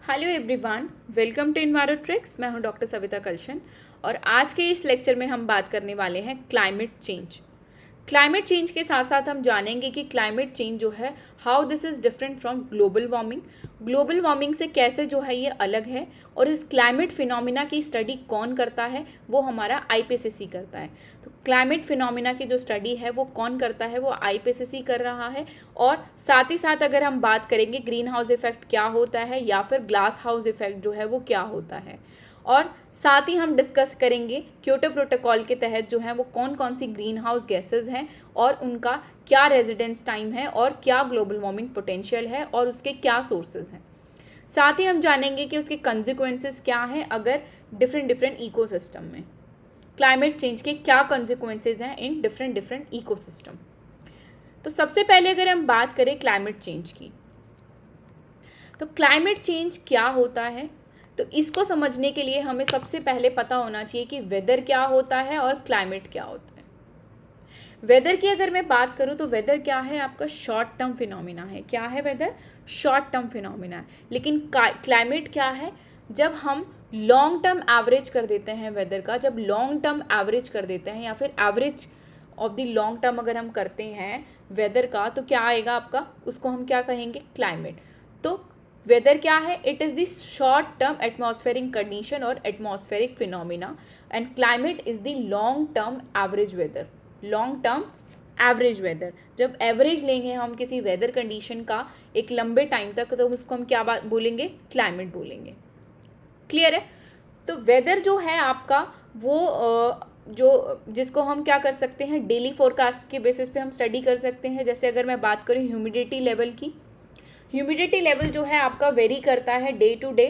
Hello everyone, welcome to Envirotrix. मैं हूं doctor Savita कलशन और आज के इस लेक्चर में हम बात करने वाले हैं क्लाइमेट चेंज। क्लाइमेट चेंज के साथ साथ हम जानेंगे कि क्लाइमेट चेंज जो है how this is different from global warming. Global warming से कैसे जो है ये अलग है और इस क्लाइमेट फिनोमिना की स्टडी कौन करता है, वो हमारा आईपीसीसी करता है। तो क्लाइमेट फिनोमिना की जो स्टडी है वो कौन करता है, वो आईपीसीसी कर रहा है। और साथ ही साथ अगर हम बात करेंगे ग्रीन हाउस इफेक्ट क्या होता है या फिर ग्लास हाउस इफेक्ट जो है वो क्या होता है, और साथ ही हम डिस्कस करेंगे क्योटो प्रोटोकॉल के तहत जो है वो कौन कौन सी ग्रीन हाउस गैसेज हैं और उनका क्या रेजिडेंस टाइम है और क्या ग्लोबल वार्मिंग पोटेंशियल है और उसके क्या सोर्सेज हैं। साथ ही हम जानेंगे कि उसके कंसिक्वेंसेस क्या हैं अगर डिफरेंट इकोसिस्टम में क्लाइमेट चेंज के क्या कंसिक्वेंसेज हैं इन डिफरेंट इकोसिस्टम। तो सबसे पहले अगर हम बात करें क्लाइमेट चेंज की, तो क्लाइमेट चेंज क्या होता है, तो इसको समझने के लिए हमें सबसे पहले पता होना चाहिए कि वेदर क्या होता है और क्लाइमेट क्या होता है। वेदर की अगर मैं बात करूं तो वेदर क्या है, आपका शॉर्ट टर्म फिनोमिना है। क्या है वेदर? शॉर्ट टर्म फिनोमिना है। लेकिन क्लाइमेट क्या है? जब हम लॉन्ग टर्म एवरेज कर देते हैं वेदर का, जब लॉन्ग टर्म एवरेज कर देते हैं या फिर average of the long term अगर हम करते हैं वेदर का, तो क्या आएगा आपका, उसको हम क्या कहेंगे? क्लाइमेट। तो वेदर क्या है? It is the short term atmospheric condition और atmospheric phenomena, and climate is the long term average weather. Long term average weather, जब एवरेज लेंगे हम किसी वेदर कंडीशन का एक लंबे टाइम तक, तो उसको हम क्या बात बोलेंगे? क्लाइमेट बोलेंगे। क्लियर है? तो वेदर जो है आपका वो जो जिसको हम क्या कर सकते हैं, डेली फोरकास्ट के बेसिस पे हम स्टडी कर सकते हैं। जैसे अगर मैं बात करूँ ह्यूमिडिटी लेवल की, ह्यूमिडिटी लेवल जो है आपका वेरी करता है day to day,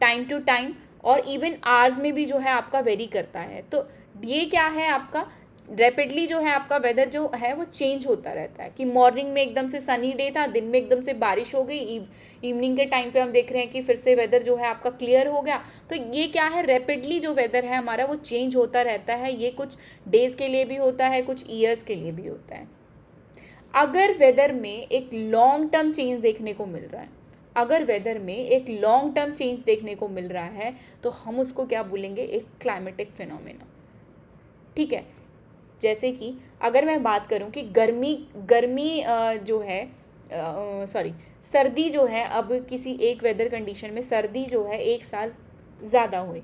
time to time, और इवन आवर्स में भी जो है आपका वेरी करता है। तो ये क्या है आपका, रैपिडली जो है आपका वेदर जो है वो चेंज होता रहता है कि मॉर्निंग में एकदम से सनी डे था, दिन में एकदम से बारिश हो गई, इवनिंग के टाइम पे हम देख रहे हैं कि फिर से वेदर जो है आपका क्लियर हो गया। तो ये क्या है, रैपिडली जो वेदर है हमारा वो चेंज होता रहता है। ये कुछ डेज के लिए भी होता है, कुछ ईयर्स के लिए भी होता है। अगर वेदर में एक लॉन्ग टर्म चेंज देखने को मिल रहा है, अगर वेदर में एक लॉन्ग टर्म चेंज देखने को मिल रहा है, तो हम उसको क्या बोलेंगे? एक क्लाइमेटिक फिनोमेना। ठीक है। जैसे कि अगर मैं बात करूं कि गर्मी गर्मी जो है, सॉरी, सर्दी जो है, अब किसी एक वेदर कंडीशन में सर्दी जो है एक साल ज़्यादा हुई,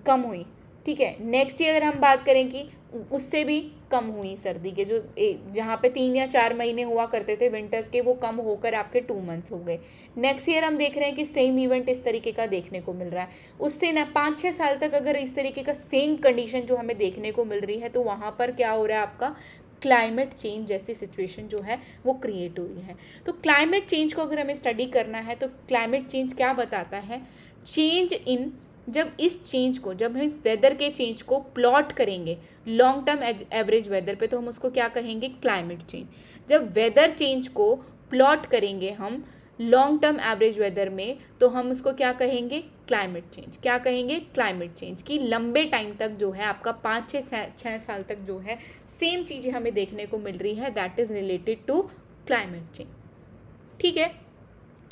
कम हुई। ठीक है। नेक्स्ट ईयर अगर हम बात करें कि उससे भी कम हुई सर्दी के, जो जहाँ पे 3 या 4 महीने हुआ करते थे विंटर्स के, वो कम होकर आपके 2 मंथ्स हो गए। नेक्स्ट ईयर हम देख रहे हैं कि सेम इवेंट इस तरीके का देखने को मिल रहा है। उससे ना 5-6 साल तक अगर इस तरीके का सेम कंडीशन जो हमें देखने को मिल रही है, तो वहाँ पर क्या हो रहा है आपका, क्लाइमेट चेंज जैसी सिचुएशन जो है वो क्रिएट हो रही है। तो क्लाइमेट चेंज को अगर हमें स्टडी करना है, तो क्लाइमेट चेंज क्या बताता है? चेंज इन, जब इस चेंज को, जब हम इस वेदर के चेंज को प्लॉट करेंगे लॉन्ग टर्म एवरेज वेदर पे, तो हम उसको क्या कहेंगे? Climate change. जब वेदर चेंज को प्लॉट करेंगे हम लॉन्ग टर्म एवरेज वेदर में, तो हम उसको क्या कहेंगे? Climate change. क्या कहेंगे? Climate change. की लंबे टाइम तक जो है आपका 5-6 साल तक जो है सेम चीज़ें हमें देखने को मिल रही है, that is related to climate change. ठीक है,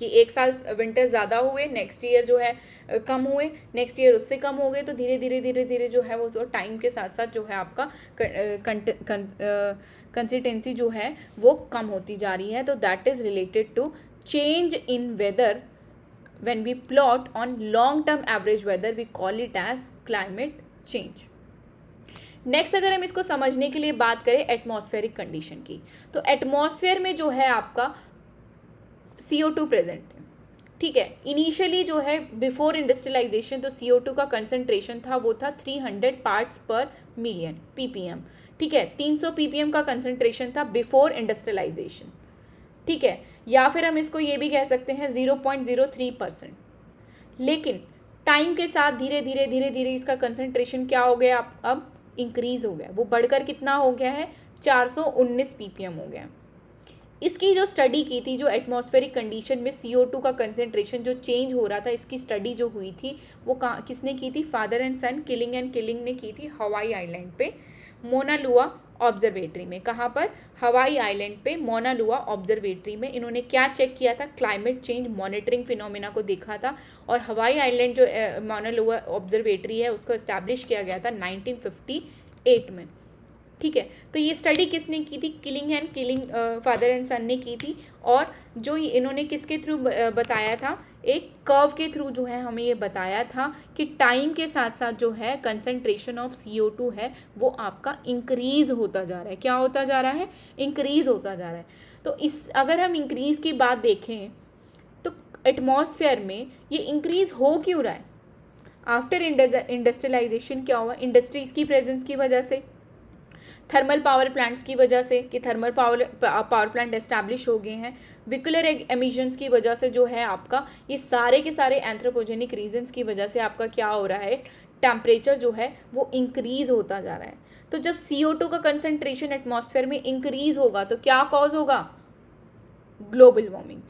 कि एक साल विंटर ज़्यादा हुए, नेक्स्ट ईयर जो है कम हुए, नेक्स्ट ईयर उससे कम हो गए, तो धीरे धीरे जो है वो तो टाइम के साथ साथ जो है आपका कंसिस्टेंसी जो है वो कम होती जा रही है। तो that is related to change in weather. When we plot on long term average weather, we call it as climate change. Next अगर हम इसको समझने के लिए बात करें एटमॉस्फेरिक कंडीशन की, तो एटमॉस्फेयर में जो है आपका CO2 प्रेजेंट है। ठीक है। इनिशियली जो है बिफोर इंडस्ट्रियलाइजेशन, तो CO2 का कंसंट्रेशन था वो था 300 पार्ट्स पर मिलियन, PPM। ठीक है। 300 PPM का कंसंट्रेशन था बिफोर इंडस्ट्रियलाइजेशन। ठीक है। या फिर हम इसको ये भी कह सकते हैं 0.03%। लेकिन टाइम के साथ धीरे धीरे इसका कंसंट्रेशन क्या हो गया, अब इंक्रीज हो गया, वो बढ़कर कितना हो गया है? 419 PPM हो गया। इसकी जो स्टडी की थी, जो एटमॉस्फेरिक कंडीशन में CO2 का कंसेंट्रेशन जो चेंज हो रहा था, इसकी स्टडी जो हुई थी वो किसने की थी? Father and son, killing and killing ने की थी हवाई आइलैंड पे, मोना लुआ ऑब्जर्वेटरी में। कहाँ पर? हवाई आइलैंड पे मौना लुआ ऑब्जर्वेटरी में इन्होंने क्या चेक किया था? क्लाइमेट चेंज मॉनिटरिंग फिनोमिना को देखा था। और हवाई आइलैंड जो मौना लुआ ऑब्जर्वेटरी है उसको इस्टेब्लिश किया गया था 1958 में। ठीक है, तो ये स्टडी किसने की थी? किलिंग फादर एंड सन ने की थी। और जो इन्होंने किसके थ्रू बताया था? एक कर्व के थ्रू जो है हमें ये बताया था कि टाइम के साथ साथ जो है कंसंट्रेशन ऑफ CO2 है वो आपका इंक्रीज होता जा रहा है। क्या होता जा रहा है? इंक्रीज होता जा रहा है। तो इस अगर हम इंक्रीज की बात देखें तो एटमॉस्फेयर में ये इंक्रीज हो क्यों रहा है? आफ्टर इंडस्ट्रियलाइजेशन क्या हुआ? इंडस्ट्रीज की प्रेजेंस की वजह से, थर्मल पावर प्लांट्स की वजह से कि थर्मल पावर प्लांट एस्टैब्लिश हो गए हैं, विकुलर एमिशंस की वजह से जो है आपका ये सारे के सारे एंथ्रोपोजेनिक रीजंस की वजह से आपका क्या हो रहा है? टेम्परेचर जो है वो इंक्रीज होता जा रहा है। तो जब CO2 का कंसंट्रेशन एटमॉस्फेयर में इंक्रीज होगा तो क्या कॉज होगा? Global warming.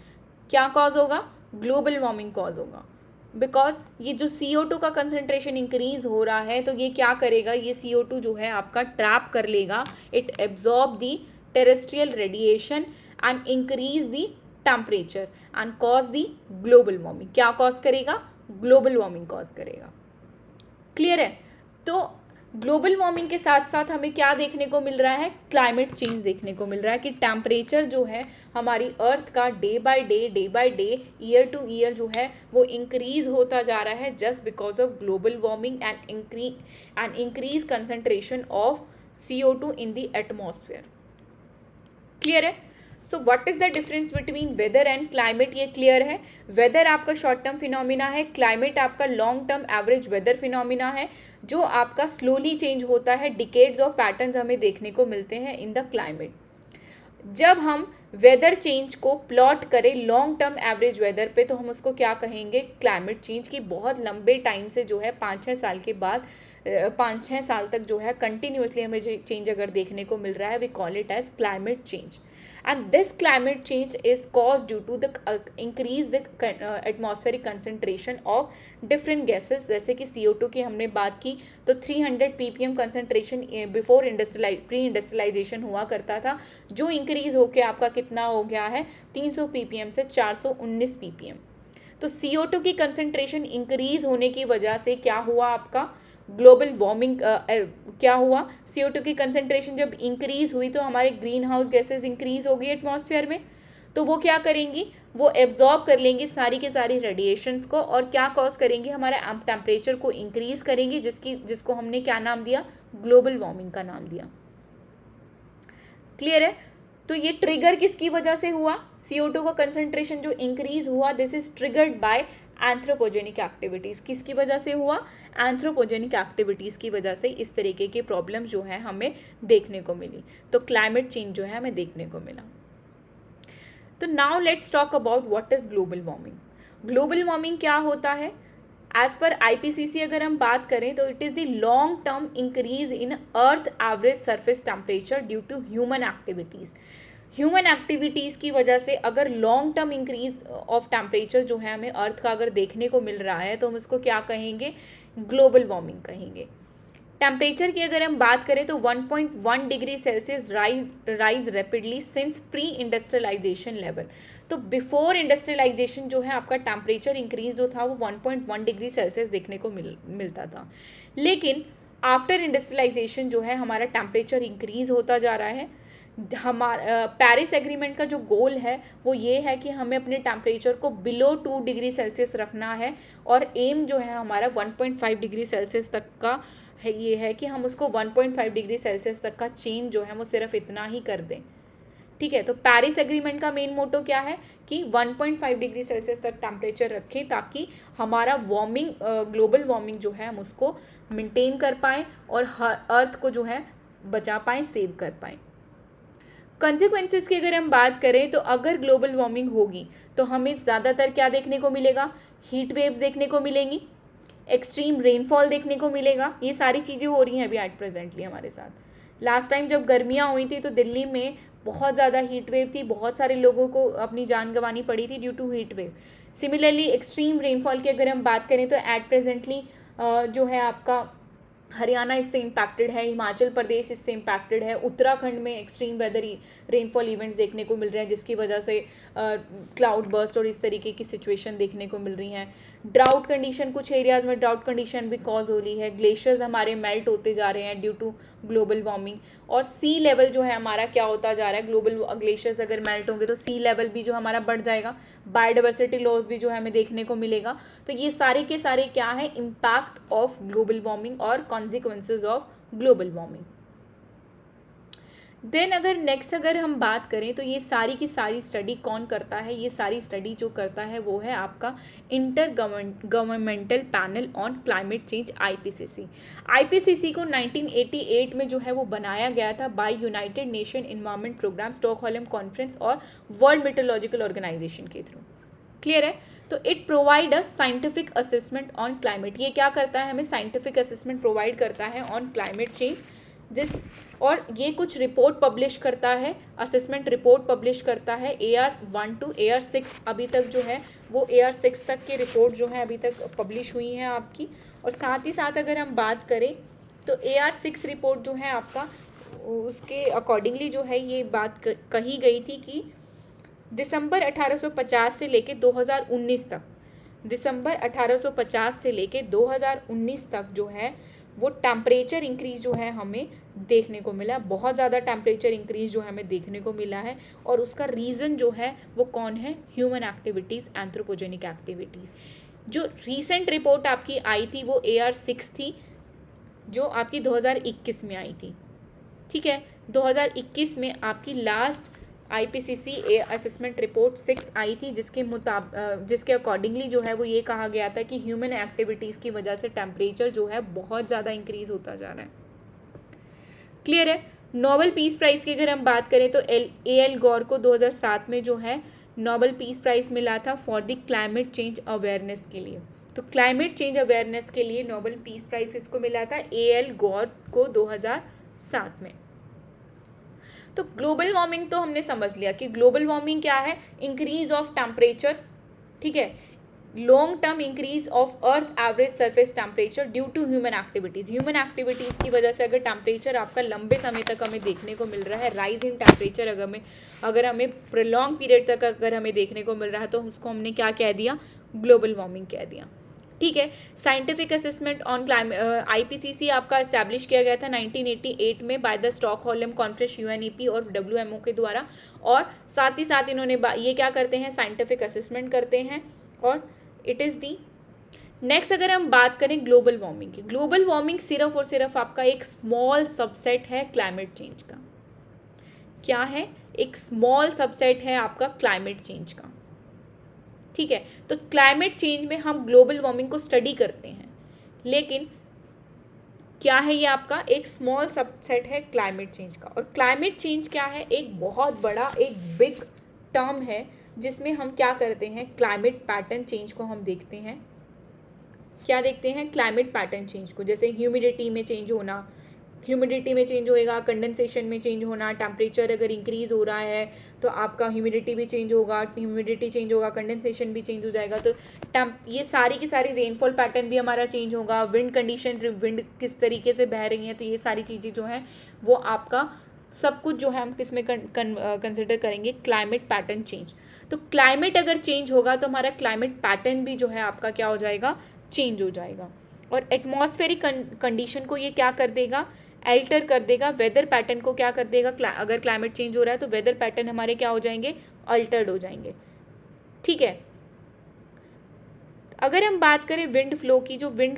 क्या कॉज होगा? ग्लोबल वार्मिंग कॉज होगा। बिकॉज ये जो CO2 का कंसंट्रेशन इंक्रीज हो रहा है तो ये क्या करेगा? ये CO2 जो है आपका ट्रैप कर लेगा, it absorb the terrestrial radiation and increase the temperature and cause the global warming. क्या कॉज करेगा? ग्लोबल वार्मिंग कॉज करेगा। क्लियर है? तो ग्लोबल वार्मिंग के साथ साथ हमें क्या देखने को मिल रहा है? क्लाइमेट चेंज देखने को मिल रहा है कि टेम्परेचर जो है हमारी अर्थ का day by day year to year जो है वो इंक्रीज होता जा रहा है just because of global warming and increase concentration of CO2 in the atmosphere. Clear है? So what is the difference between weather and climate? ये क्लियर है। वेदर आपका शॉर्ट टर्म फिनोमिना है, क्लाइमेट आपका long term average weather phenomena है जो आपका slowly change होता है। डिकेड्स ऑफ पैटर्न्स हमें देखने को मिलते हैं इन द क्लाइमेट। जब हम वेदर चेंज को प्लॉट करें लॉन्ग टर्म एवरेज वेदर पे तो हम उसको क्या कहेंगे? क्लाइमेट चेंज की बहुत लंबे टाइम से जो है 5-6 साल के बाद 5-6 साल तक जो है कंटिन्यूसली हमें चेंज अगर देखने को मिल रहा है we call it as climate change. And this climate change is caused due to the increase the atmospheric concentration of different gases। जैसे कि CO2 की हमने बात की तो 300 ppm concentration before pre industrialisation हुआ करता था, जो इंक्रीज होकर आपका कितना हो गया है? 300 ppm से 419 ppm। तो CO2 की कंसनट्रेशन इंक्रीज होने की वजह से क्या हुआ? आपका ग्लोबल वार्मिंग क्या हुआ? CO2 की कंसंट्रेशन जब इंक्रीज हुई तो हमारे ग्रीन हाउस गैसेज इंक्रीज हो गई एटमॉस्फेयर में, तो वो क्या करेंगी? वो एब्जॉर्ब कर लेंगी सारी के सारी रेडिएशंस को और क्या कॉज करेंगी? हमारे टेम्परेचर को इंक्रीज करेंगी जिसको हमने क्या नाम दिया? ग्लोबल वार्मिंग का नाम दिया। क्लियर है? तो ये ट्रिगर किसकी वजह से हुआ? CO2 का कंसंट्रेशन जो इंक्रीज हुआ this is triggered by anthropogenic activities. किसकी वजह से हुआ? एंथ्रोपोजेनिक एक्टिविटीज़ की वजह से इस तरीके के प्रॉब्लम जो है हमें देखने को मिली। तो क्लाइमेट चेंज जो है हमें देखने को मिला। तो now let's talk about what is global warming. Global warming क्या होता है? एज पर IPCC अगर हम बात करें तो it is the long term increase in earth average surface temperature due to human activities. Human activities की वजह से अगर long term increase of temperature जो है हमें अर्थ का अगर देखने को मिल रहा है तो हम इसको क्या कहेंगे? ग्लोबल वार्मिंग कहेंगे। टेम्परेचर की अगर हम बात करें तो 1.1 degree Celsius rise rapidly since pre industrialisation level. तो बिफोर इंडस्ट्रियलाइजेशन जो है आपका टेम्परेचर इंक्रीज जो था वो 1.1 डिग्री सेल्सियस देखने को मिलता था, लेकिन आफ्टर इंडस्ट्रियलाइजेशन जो है हमारा टेम्परेचर इंक्रीज होता जा रहा है। हमारा पेरिस एग्रीमेंट का जो गोल है वो ये है कि हमें अपने टेम्परेचर को बिलो 2 डिग्री सेल्सियस रखना है और एम जो है हमारा 1.5 डिग्री सेल्सियस तक का है। ये है कि हम उसको 1.5 डिग्री सेल्सियस तक का चेंज जो है वो सिर्फ इतना ही कर दें। ठीक है, तो पेरिस एग्रीमेंट का मेन मोटो क्या है कि 1.5 डिग्री सेल्सियस तक टेम्परेचर रखें ताकि हमारा वार्मिंग ग्लोबल वार्मिंग जो है हम उसको मेंटेन कर पाएँ और अर्थ को जो है बचा पाएँ, सेव कर पाएँ। कंसिक्वेंसेस की अगर हम बात करें तो अगर ग्लोबल वार्मिंग होगी तो हमें ज़्यादातर क्या देखने को मिलेगा? हीट वेव्स देखने को मिलेंगी, एक्सट्रीम रेनफॉल देखने को मिलेगा। ये सारी चीज़ें हो रही हैं अभी एट प्रेजेंटली हमारे साथ। लास्ट टाइम जब गर्मियाँ हुई थी तो दिल्ली में बहुत ज़्यादा हीट वेव थी, बहुत सारे लोगों को अपनी जान गंवानी पड़ी थी due to heat wave. Similarly extreme rainfall की अगर हम बात करें तो एट प्रेजेंटली जो है आपका हरियाणा इससे इम्पैक्टेड है, हिमाचल प्रदेश इससे इम्पैक्टेड है, उत्तराखंड में एक्सट्रीम वेदर रेनफॉल इवेंट्स देखने को मिल रहे हैं जिसकी वजह से क्लाउड बर्स्ट और इस तरीके की सिचुएशन देखने को मिल रही हैं। ड्राउट कंडीशन, कुछ एरियाज़ में ड्राउट कंडीशन भी कॉज हो रही है। ग्लेशियर्स हमारे मेल्ट होते जा रहे हैं ड्यू टू ग्लोबल वार्मिंग। और सी लेवल जो है हमारा क्या होता जा रहा है, ग्लोबल ग्लेशियर्स अगर मेल्ट होंगे तो सी लेवल भी जो हमारा बढ़ जाएगा, बायोडाइवर्सिटी लॉस भी जो है हमें देखने को मिलेगा। तो ये सारे के सारे क्या है, इम्पैक्ट ऑफ ग्लोबल वार्मिंग और consequences of global warming. Then अगर हम बात करें तो ये सारी की सारी स्टडी कौन करता है, ये सारी स्टडी जो करता है वो है आपका inter governmental panel on climate change, IPCC. IPCC को 1988 में जो है वो बनाया गया था by United Nation environment programme, Stockholm conference और वर्ल्ड मेट्रोलॉजिकल ऑर्गेनाइजेशन के थ्रू। क्लियर है? तो it provide a scientific assessment on climate. ये क्या करता है, हमें साइंटिफिक असेसमेंट प्रोवाइड करता है ऑन क्लाइमेट चेंज, और ये कुछ रिपोर्ट पब्लिश करता है, असेसमेंट रिपोर्ट पब्लिश करता है AR1 to AR6 अभी तक जो है वो AR6 तक की रिपोर्ट जो है अभी तक पब्लिश हुई है आपकी। और साथ ही साथ अगर हम बात करें तो AR6 रिपोर्ट जो है आपका, उसके अकॉर्डिंगली जो है ये बात कही गई थी कि दिसंबर 1850 से लेके 2019 तक, दिसंबर 1850 से लेके 2019 तक जो है वो टेम्परेचर इंक्रीज जो है हमें देखने को मिला, बहुत ज़्यादा टेम्परेचर इंक्रीज जो है हमें देखने को मिला है। और उसका रीज़न जो है वो कौन है, ह्यूमन एक्टिविटीज़, एंथ्रोपोजेनिक एक्टिविटीज़। जो रीसेंट रिपोर्ट आपकी आई थी वो AR6 थी, जो आपकी 2021 में आई थी। ठीक है, 2021 में आपकी लास्ट IPCC असेसमेंट रिपोर्ट 6 आई थी, जिसके अकॉर्डिंगली जो है वो ये कहा गया था कि ह्यूमन एक्टिविटीज़ की वजह से टेम्परेचर जो है बहुत ज़्यादा इंक्रीज होता जा रहा है। क्लियर है? नोबेल पीस प्राइज़ की अगर हम बात करें तो AL गौर को 2007 में जो है नोबेल पीस प्राइज़ मिला था for the climate change awareness के लिए। तो क्लाइमेट चेंज अवेयरनेस के लिए नोबेल पीस प्राइज़ इसको मिला था AL गौर को 2007 में। तो ग्लोबल वार्मिंग तो हमने समझ लिया कि ग्लोबल वार्मिंग क्या है, इंक्रीज ऑफ टेम्परेचर। ठीक है, long term increase of earth average surface temperature due to human activities. Human activities की वजह से अगर टेम्परेचर आपका लंबे समय तक हमें देखने को मिल रहा है, राइज इन टेम्परेचर अगर हमें प्रोलॉन्ग पीरियड तक अगर हमें देखने को मिल रहा है तो उसको हमने क्या कह दिया, ग्लोबल वार्मिंग कह दिया। ठीक है, साइंटिफिक असेसमेंट ऑन IPCC आपका इस्टेब्लिश किया गया था 1988 में by the Stockholm conference UNEP और WMO के द्वारा। और साथ ही साथ इन्होंने ये क्या करते हैं, साइंटिफिक असेसमेंट करते हैं। और इट इज़ दी नेक्स्ट अगर हम बात करें ग्लोबल वार्मिंग की, ग्लोबल वार्मिंग सिर्फ और सिर्फ आपका एक स्मॉल सबसेट है क्लाइमेट चेंज का। क्या है, एक स्मॉल सबसेट है आपका क्लाइमेट चेंज का। ठीक है, तो क्लाइमेट चेंज में हम ग्लोबल वार्मिंग को स्टडी करते हैं, लेकिन क्या है, ये आपका एक स्मॉल सबसेट है क्लाइमेट चेंज का। और क्लाइमेट चेंज क्या है, एक बहुत बड़ा, एक बिग टर्म है जिसमें हम क्या करते हैं, क्लाइमेट पैटर्न चेंज को हम देखते हैं। क्या देखते हैं, क्लाइमेट पैटर्न चेंज को, जैसे ह्यूमिडिटी में चेंज होना, ह्यूमिडिटी में चेंज होएगा, कंडेंसेशन में चेंज होना, टेम्परेचर अगर इंक्रीज हो रहा है तो आपका ह्यूमिडिटी भी चेंज होगा, ह्यूमिडिटी चेंज होगा, कंडेंसेशन भी चेंज हो जाएगा। तो ये सारी की सारी रेनफॉल पैटर्न भी हमारा चेंज होगा, विंड कंडीशन, विंड किस तरीके से बह रही हैं, तो ये सारी चीज़ें जो हैं वो आपका सब कुछ जो है हम किस में कंसिडर करेंगे, क्लाइमेट पैटर्न चेंज। तो क्लाइमेट अगर चेंज होगा तो हमारा क्लाइमेट पैटर्न भी जो है आपका क्या हो जाएगा, चेंज हो जाएगा। और एटमॉस्फेरिक कंडीशन को ये क्या कर देगा, अल्टर कर देगा, वेदर पैटर्न को क्या कर देगा, अगर क्लाइमेट चेंज हो रहा है तो वेदर पैटर्न हमारे क्या हो जाएंगे, अल्टर्ड हो जाएंगे। ठीक है, अगर हम बात करें विंड फ्लो की, जो विंड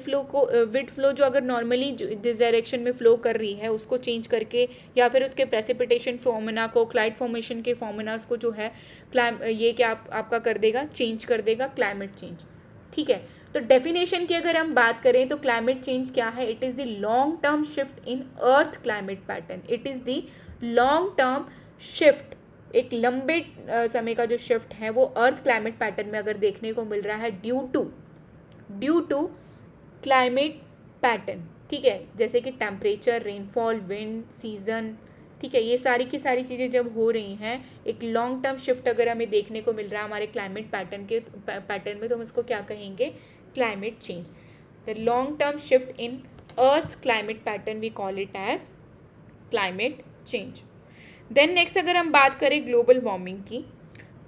फ्लो जो अगर नॉर्मली जिस डायरेक्शन में फ्लो कर रही है उसको चेंज करके, या फिर उसके प्रेसिपिटेशन फॉर्मुला को, क्लाइड फॉर्मेशन के फॉर्मुलाज को जो है ये क्या आपका कर देगा, चेंज कर देगा, क्लाइमेट चेंज। ठीक है, तो डेफिनेशन की अगर हम बात करें तो क्लाइमेट चेंज क्या है, it is the long term shift in earth climate pattern. It is the long term shift, एक लंबे समय का जो शिफ्ट है वो अर्थ क्लाइमेट पैटर्न में अगर देखने को मिल रहा है ड्यू टू क्लाइमेट पैटर्न। ठीक है, जैसे कि टेम्परेचर, रेनफॉल, विंड, सीजन। ठीक है, ये सारी की सारी चीज़ें जब हो रही हैं, एक लॉन्ग टर्म शिफ्ट अगर हमें देखने को मिल रहा है हमारे क्लाइमेट पैटर्न में, तो हम इसको क्या कहेंगे, climate change. The long term shift in earth climate pattern we call it as climate change. Then next अगर हम बात करें ग्लोबल वार्मिंग की,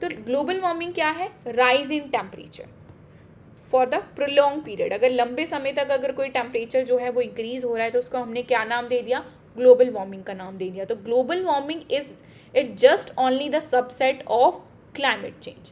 तो ग्लोबल वार्मिंग क्या है? Rise in temperature for the prolong period. अगर लंबे समय तक अगर कोई टेम्परेचर जो है वो इंक्रीज हो रहा है तो उसको हमने क्या नाम दे दिया? ग्लोबल वार्मिंग का नाम दे दिया। तो global warming is it just only the subset of climate change.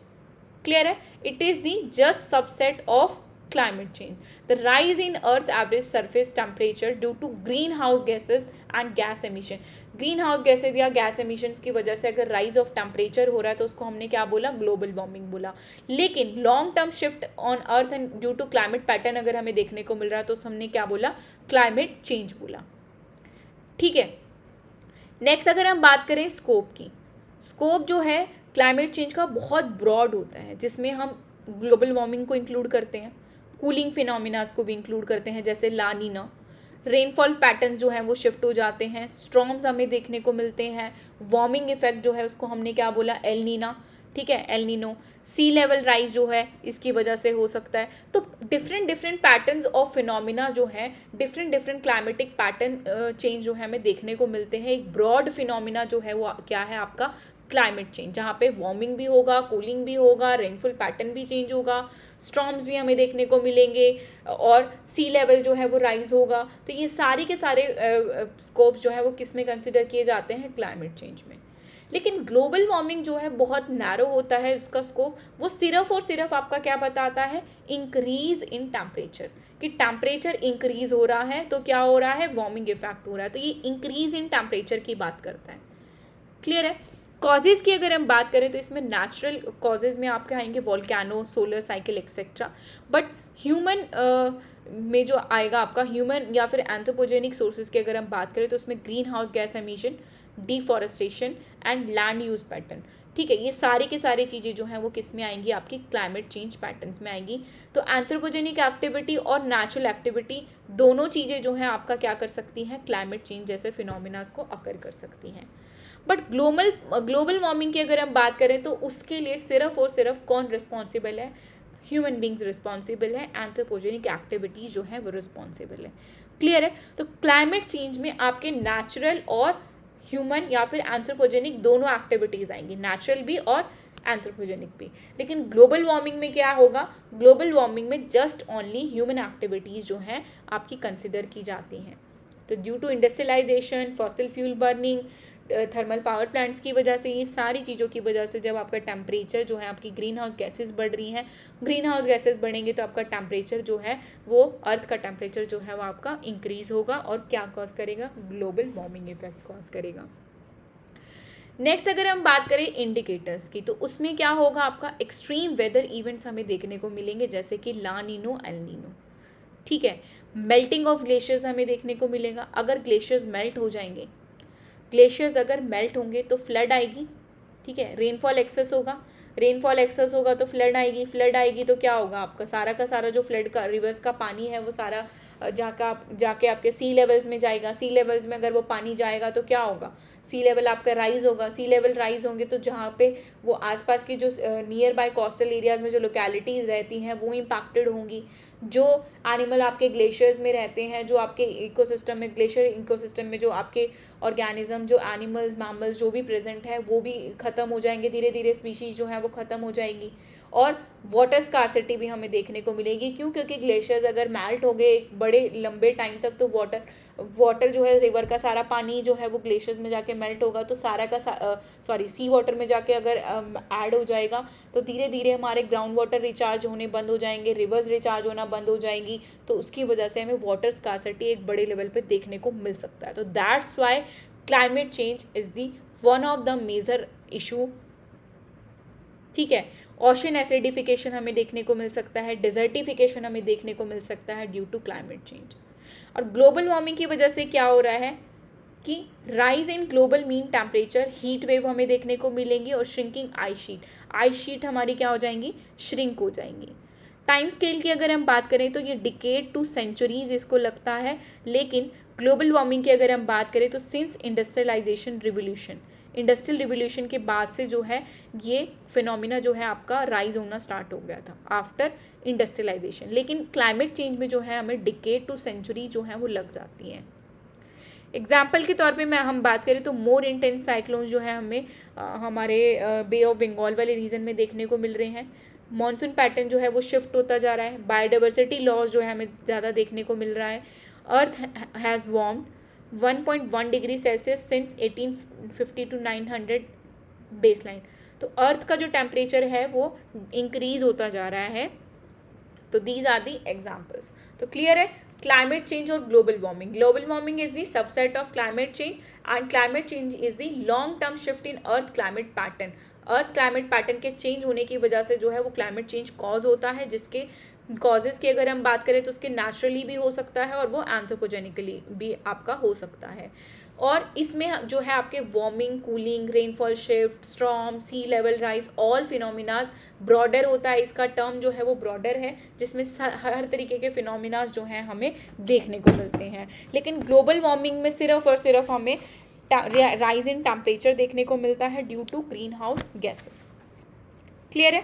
Clear है? It is the just subset of climate change. The rise in earth average surface temperature due to greenhouse gases and gas emission. Green house gases या gas emissions की वजह से अगर rise of temperature हो रहा है तो उसको हमने क्या बोला? ग्लोबल वार्मिंग बोला। लेकिन long term shift on earth and due to climate pattern अगर हमें देखने को मिल रहा है तो हमने क्या बोला? क्लाइमेट चेंज बोला। ठीक है, नेक्स्ट अगर हम बात करें स्कोप की, स्कोप जो है क्लाइमेट चेंज का बहुत ब्रॉड होता है, जिसमें हम ग्लोबल वार्मिंग को इंक्लूड करते हैं, कूलिंग फिनोमिनास को भी इंक्लूड करते हैं जैसे ला नीना, रेनफॉल पैटर्न्स जो हैं वो शिफ्ट हो जाते हैं, स्टॉर्म्स हमें देखने को मिलते हैं, वार्मिंग इफेक्ट जो है उसको हमने क्या बोला? एल नीना। ठीक है, एल नीनो। सी लेवल राइज जो है इसकी वजह से हो सकता है। तो डिफरेंट पैटर्न्स ऑफ फिनोमिना जो है, डिफरेंट क्लाइमेटिक पैटर्न चेंज जो है हमें देखने को मिलते हैं। एक ब्रॉड फिनोमिना जो है वो क्या है? आपका क्लाइमेट चेंज, जहाँ पे वार्मिंग भी होगा, कूलिंग भी होगा, रेनफॉल पैटर्न भी चेंज होगा, स्टॉर्म्स भी हमें देखने को मिलेंगे और सी लेवल जो है वो राइज होगा। तो ये सारी के सारे स्कोप्स जो है वो किस में कंसिडर किए जाते हैं? क्लाइमेट चेंज में। लेकिन ग्लोबल वार्मिंग जो है बहुत नैरो होता है उसका स्कोप, वो सिर्फ और सिर्फ आपका क्या बताता है? इंक्रीज इन टेम्परेचर, कि टेम्परेचर इंक्रीज हो रहा है तो क्या हो रहा है? वार्मिंग इफेक्ट हो रहा है। तो ये इंक्रीज इन टेम्परेचर की बात करता है। क्लियर है? कॉजेज़ की अगर हम बात करें तो इसमें नेचुरल कॉजेज़ में आपके आएंगे volcano, solar cycle etcetera. But human में जो आएगा आपका ह्यूमन या फिर एंथ्रोपोजेनिक सोर्सेज की अगर हम बात करें तो उसमें green house gas emission, deforestation and land use pattern. ठीक है, ये सारी की सारी चीज़ें जो हैं वो किस में आएंगी? आपकी क्लाइमेट चेंज पैटर्न्स में आएंगी। तो एंथ्रोपोजेनिक एक्टिविटी और नेचुरल एक्टिविटी दोनों चीज़ें जो हैं आपका क्या कर सकती हैं? क्लाइमेट चेंज जैसे फिनोमिनास को अकर कर सकती हैं। बट ग्लोबल वार्मिंग की अगर हम बात करें तो उसके लिए सिर्फ और सिर्फ कौन रिस्पॉन्सिबल है? ह्यूमन बींग्स रिस्पॉन्सिबल है, एंथ्रोपोजेनिक एक्टिविटीज़ जो है वो रिस्पॉन्सिबल है। क्लियर है? तो क्लाइमेट चेंज में आपके नेचुरल और ह्यूमन या फिर एंथ्रोपोजेनिक दोनों एक्टिविटीज़ आएंगी, नेचुरल भी और एंथ्रोपोजेनिक भी। लेकिन ग्लोबल वार्मिंग में क्या होगा? ग्लोबल वार्मिंग में जस्ट ओनली ह्यूमन एक्टिविटीज़ जो हैं आपकी कंसिडर की जाती हैं। तो due to industrialisation, fossil fuel burning, thermal power plants की वजह से, ये सारी चीज़ों की वजह से जब आपका टेम्परेचर जो है, आपकी ग्रीन हाउस गैसेज बढ़ रही हैं, ग्रीन हाउस गैसेज बढ़ेंगे तो आपका टेम्परेचर जो है वो अर्थ का टेम्परेचर जो है वो आपका इंक्रीज होगा और क्या कॉज करेगा? ग्लोबल वार्मिंग इफेक्ट कॉज करेगा। नेक्स्ट अगर हम बात करें इंडिकेटर्स की, तो उसमें क्या होगा? आपका एक्सट्रीम वेदर इवेंट्स हमें देखने को मिलेंगे जैसे कि ला नीनो, एल नीनो। ठीक है, मेल्टिंग ऑफ ग्लेशियर्स हमें देखने को मिलेगा। अगर ग्लेशियर्स मेल्ट हो जाएंगे, ग्लेशियर्स अगर मेल्ट होंगे तो फ्लड आएगी। ठीक है, रेनफॉल एक्सेस होगा, रेनफॉल एक्सेस होगा तो फ्लड आएगी, फ्लड आएगी तो क्या होगा? आपका सारा का सारा जो फ्लड का रिवर्स का पानी है वो सारा जाके आपके सी लेवल्स में जाएगा। सी लेवल्स में अगर वो पानी जाएगा तो क्या होगा? सी लेवल आपका राइज होगा। सी लेवल राइज होंगे तो जहाँ पे वो आसपास की जो नियर बाय कोस्टल एरियाज़ में जो लोकेलिटीज़ रहती हैं वो इम्पैक्टेड होंगी। जो एनिमल आपके ग्लेशियर्स में रहते हैं, जो आपके इकोसिस्टम में, ग्लेशियर इकोसिस्टम में जो आपके ऑर्गेनिज्म, जो एनिमल्स, मैमल्स जो भी प्रेजेंट है वो भी ख़त्म हो जाएंगे, धीरे धीरे स्पीशीज़ जो है वो ख़त्म हो जाएगी। और वाटर स्कार्सिटी भी हमें देखने को मिलेगी। क्यों? क्योंकि ग्लेशियर्स अगर मेल्ट हो गए एक बड़े लंबे टाइम तक तो वाटर जो है, रिवर का सारा पानी जो है वो ग्लेशियर्स में जाके मेल्ट होगा तो सारा का सी वाटर में जाके अगर ऐड हो जाएगा तो धीरे धीरे हमारे ग्राउंड वाटर रिचार्ज होने बंद हो जाएंगे, रिवर्स रिचार्ज होना बंद हो जाएंगी। तो उसकी वजह से हमें वाटर स्कार्सिटी एक बड़े लेवल पे देखने को मिल सकता है। तो that's why climate change is the one of the major issue. ठीक है, ओशन एसिडिफिकेशन हमें देखने को मिल सकता है, डिजर्टिफिकेशन हमें देखने को मिल सकता है ड्यू टू क्लाइमेट चेंज। और ग्लोबल वार्मिंग की वजह से क्या हो रहा है कि rise in global mean temperature, heat wave हमें देखने को मिलेंगी और श्रिंकिंग आइस शीट हमारी क्या हो जाएंगी? श्रिंक हो जाएंगी। टाइम स्केल की अगर हम बात करें तो ये डिकेड टू सेंचुरीज इसको लगता है। लेकिन ग्लोबल वार्मिंग की अगर हम बात करें तो since industrialisation revolution, industrial revolution के बाद से जो है ये फिनोमिना जो है आपका राइज होना स्टार्ट हो गया था आफ्टर इंडस्ट्रियलाइजेशन। लेकिन क्लाइमेट चेंज में जो है हमें डिकेड टू सेंचुरी जो है वो लग जाती हैं। एग्जाम्पल के तौर पे हम बात करें तो मोर इंटेंस साइक्लोन्स जो है हमें हमारे बे ऑफ बंगाल वाले रीजन में देखने को मिल रहे हैं। मॉनसून पैटर्न जो है वो शिफ्ट होता जा रहा है। बायोडाइवर्सिटी लॉस जो है हमें ज़्यादा देखने को मिल रहा है। Earth has warmed 1.1 degree Celsius since 1850 to 900 baseline. तो अर्थ का जो टेम्परेचर है वो इंक्रीज होता जा रहा है। तो दीज आर दी एग्जाम्पल्स। तो क्लियर है, climate change और global warming. Global warming is the subset of climate change and climate change is the long term shift in earth climate pattern. Earth climate pattern के change होने की वजह से जो है वो क्लाइमेट चेंज कॉज होता है, जिसके कॉजेज़ की अगर हम बात करें तो उसके नेचुरली भी हो सकता है और वो एंथ्रोपोजेनिकली भी आपका हो सकता है। और इसमें जो है आपके warming, cooling, rainfall shift, storm, sea level rise, all phenomenas broader होता है। इसका टर्म जो है वो ब्रॉडर है, जिसमें हर तरीके के फिनोमिनाज जो हैं हमें देखने को मिलते हैं। लेकिन ग्लोबल वार्मिंग में सिर्फ और सिर्फ हमें राइज इन टेम्परेचर देखने को मिलता है due to green house gases. Clear है।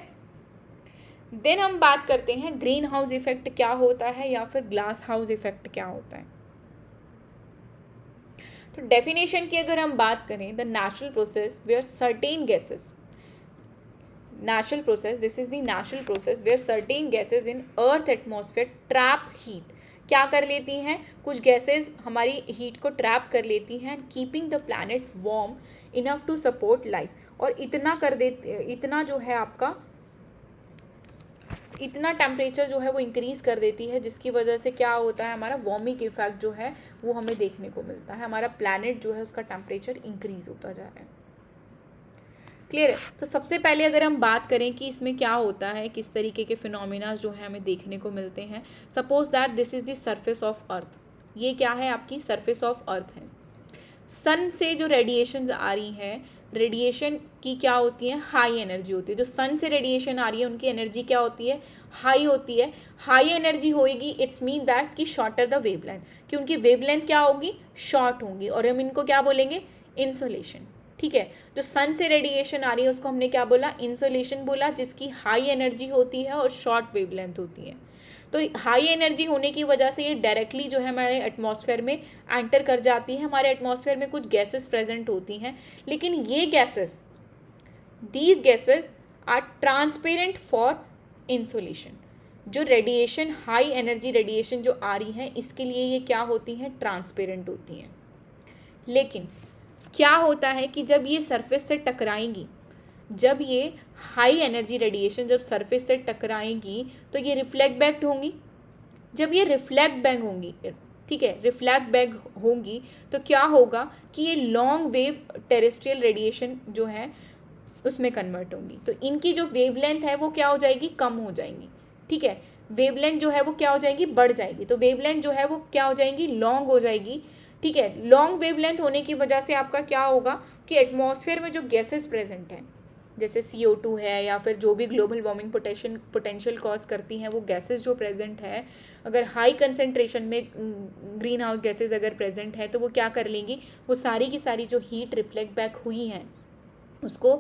देन हम बात करते हैं ग्रीन हाउस इफेक्ट क्या होता है या फिर ग्लास हाउस इफेक्ट क्या होता है। तो डेफिनेशन की अगर हम बात करें, the natural process where certain gases, natural process, this is the natural process where certain gases in earth atmosphere trap heat. क्या कर लेती हैं, कुछ गैसेस हमारी हीट को ट्रैप कर लेती हैं, keeping the planet warm enough to support life. और इतना जो है आपका इतना टेम्परेचर जो है वो इंक्रीज़ कर देती है, जिसकी वजह से क्या होता है, हमारा वार्मिंग इफेक्ट जो है वो हमें देखने को मिलता है। हमारा प्लैनेट जो है उसका टेम्परेचर इंक्रीज़ होता जा रहा है। क्लियर है। तो सबसे पहले अगर हम बात करें कि इसमें क्या होता है, किस तरीके के फिनोमिना जो है हमें देखने को मिलते हैं। Suppose that this is the surface of earth. ये क्या है, आपकी सरफेस ऑफ अर्थ है। सन से जो रेडिएशन आ रही है, रेडिएशन की क्या होती है, हाई एनर्जी होती है। जो सन से रेडिएशन आ रही है उनकी एनर्जी क्या होती है, हाई होती है। हाई एनर्जी होएगी, इट्स मीन दैट कि शॉर्टर द वेवलेंथ, कि उनकी वेवलेंथ क्या होगी, शॉर्ट होंगी। और हम इनको क्या बोलेंगे, इंसोलेशन। ठीक है, जो सन से रेडिएशन आ रही है उसको हमने क्या बोला, इंसोलेशन बोला, जिसकी हाई एनर्जी होती है और शॉर्ट वेवलेंथ होती है। तो हाई एनर्जी होने की वजह से ये डायरेक्टली जो है हमारे एटमॉस्फेयर में एंटर कर जाती है। हमारे एटमॉस्फेयर में कुछ गैसेस प्रेजेंट होती हैं, लेकिन ये gases, these gases are transparent for insolation. जो रेडिएशन, हाई एनर्जी रेडिएशन जो आ रही है, इसके लिए ये क्या होती हैं, ट्रांसपेरेंट होती हैं। लेकिन क्या होता है कि जब ये सरफेस से टकराएंगी, जब ये हाई एनर्जी रेडिएशन जब सरफेस से टकराएंगी तो ये रिफ्लेक्ट बैक होंगी। जब ये रिफ्लेक्ट बैक होंगी, ठीक है, रिफ्लेक्ट बैक होंगी, तो क्या होगा कि ये लॉन्ग वेव टेरेस्ट्रियल रेडिएशन जो है उसमें कन्वर्ट होंगी। तो इनकी जो वेवलेंथ है वो क्या हो जाएगी, कम हो जाएंगी। ठीक है, वेवलेंथ जो है वो क्या हो जाएगी, बढ़ जाएगी। तो वेवलेंथ जो है वो क्या हो जाएगी, लॉन्ग हो जाएगी। ठीक है, लॉन्ग वेवलेंथ होने की वजह से आपका क्या होगा कि एटमॉस्फेयर में जो गैसेस प्रेजेंट हैं, जैसे CO2 है या फिर जो भी ग्लोबल वार्मिंग पोटेंशियल कॉज करती हैं, वो गैसेस जो प्रेजेंट है, अगर हाई कंसंट्रेशन में ग्रीन हाउस गैसेस अगर प्रेजेंट है तो वो क्या कर लेंगी, वो सारी की सारी जो हीट रिफ्लेक्ट बैक हुई हैं उसको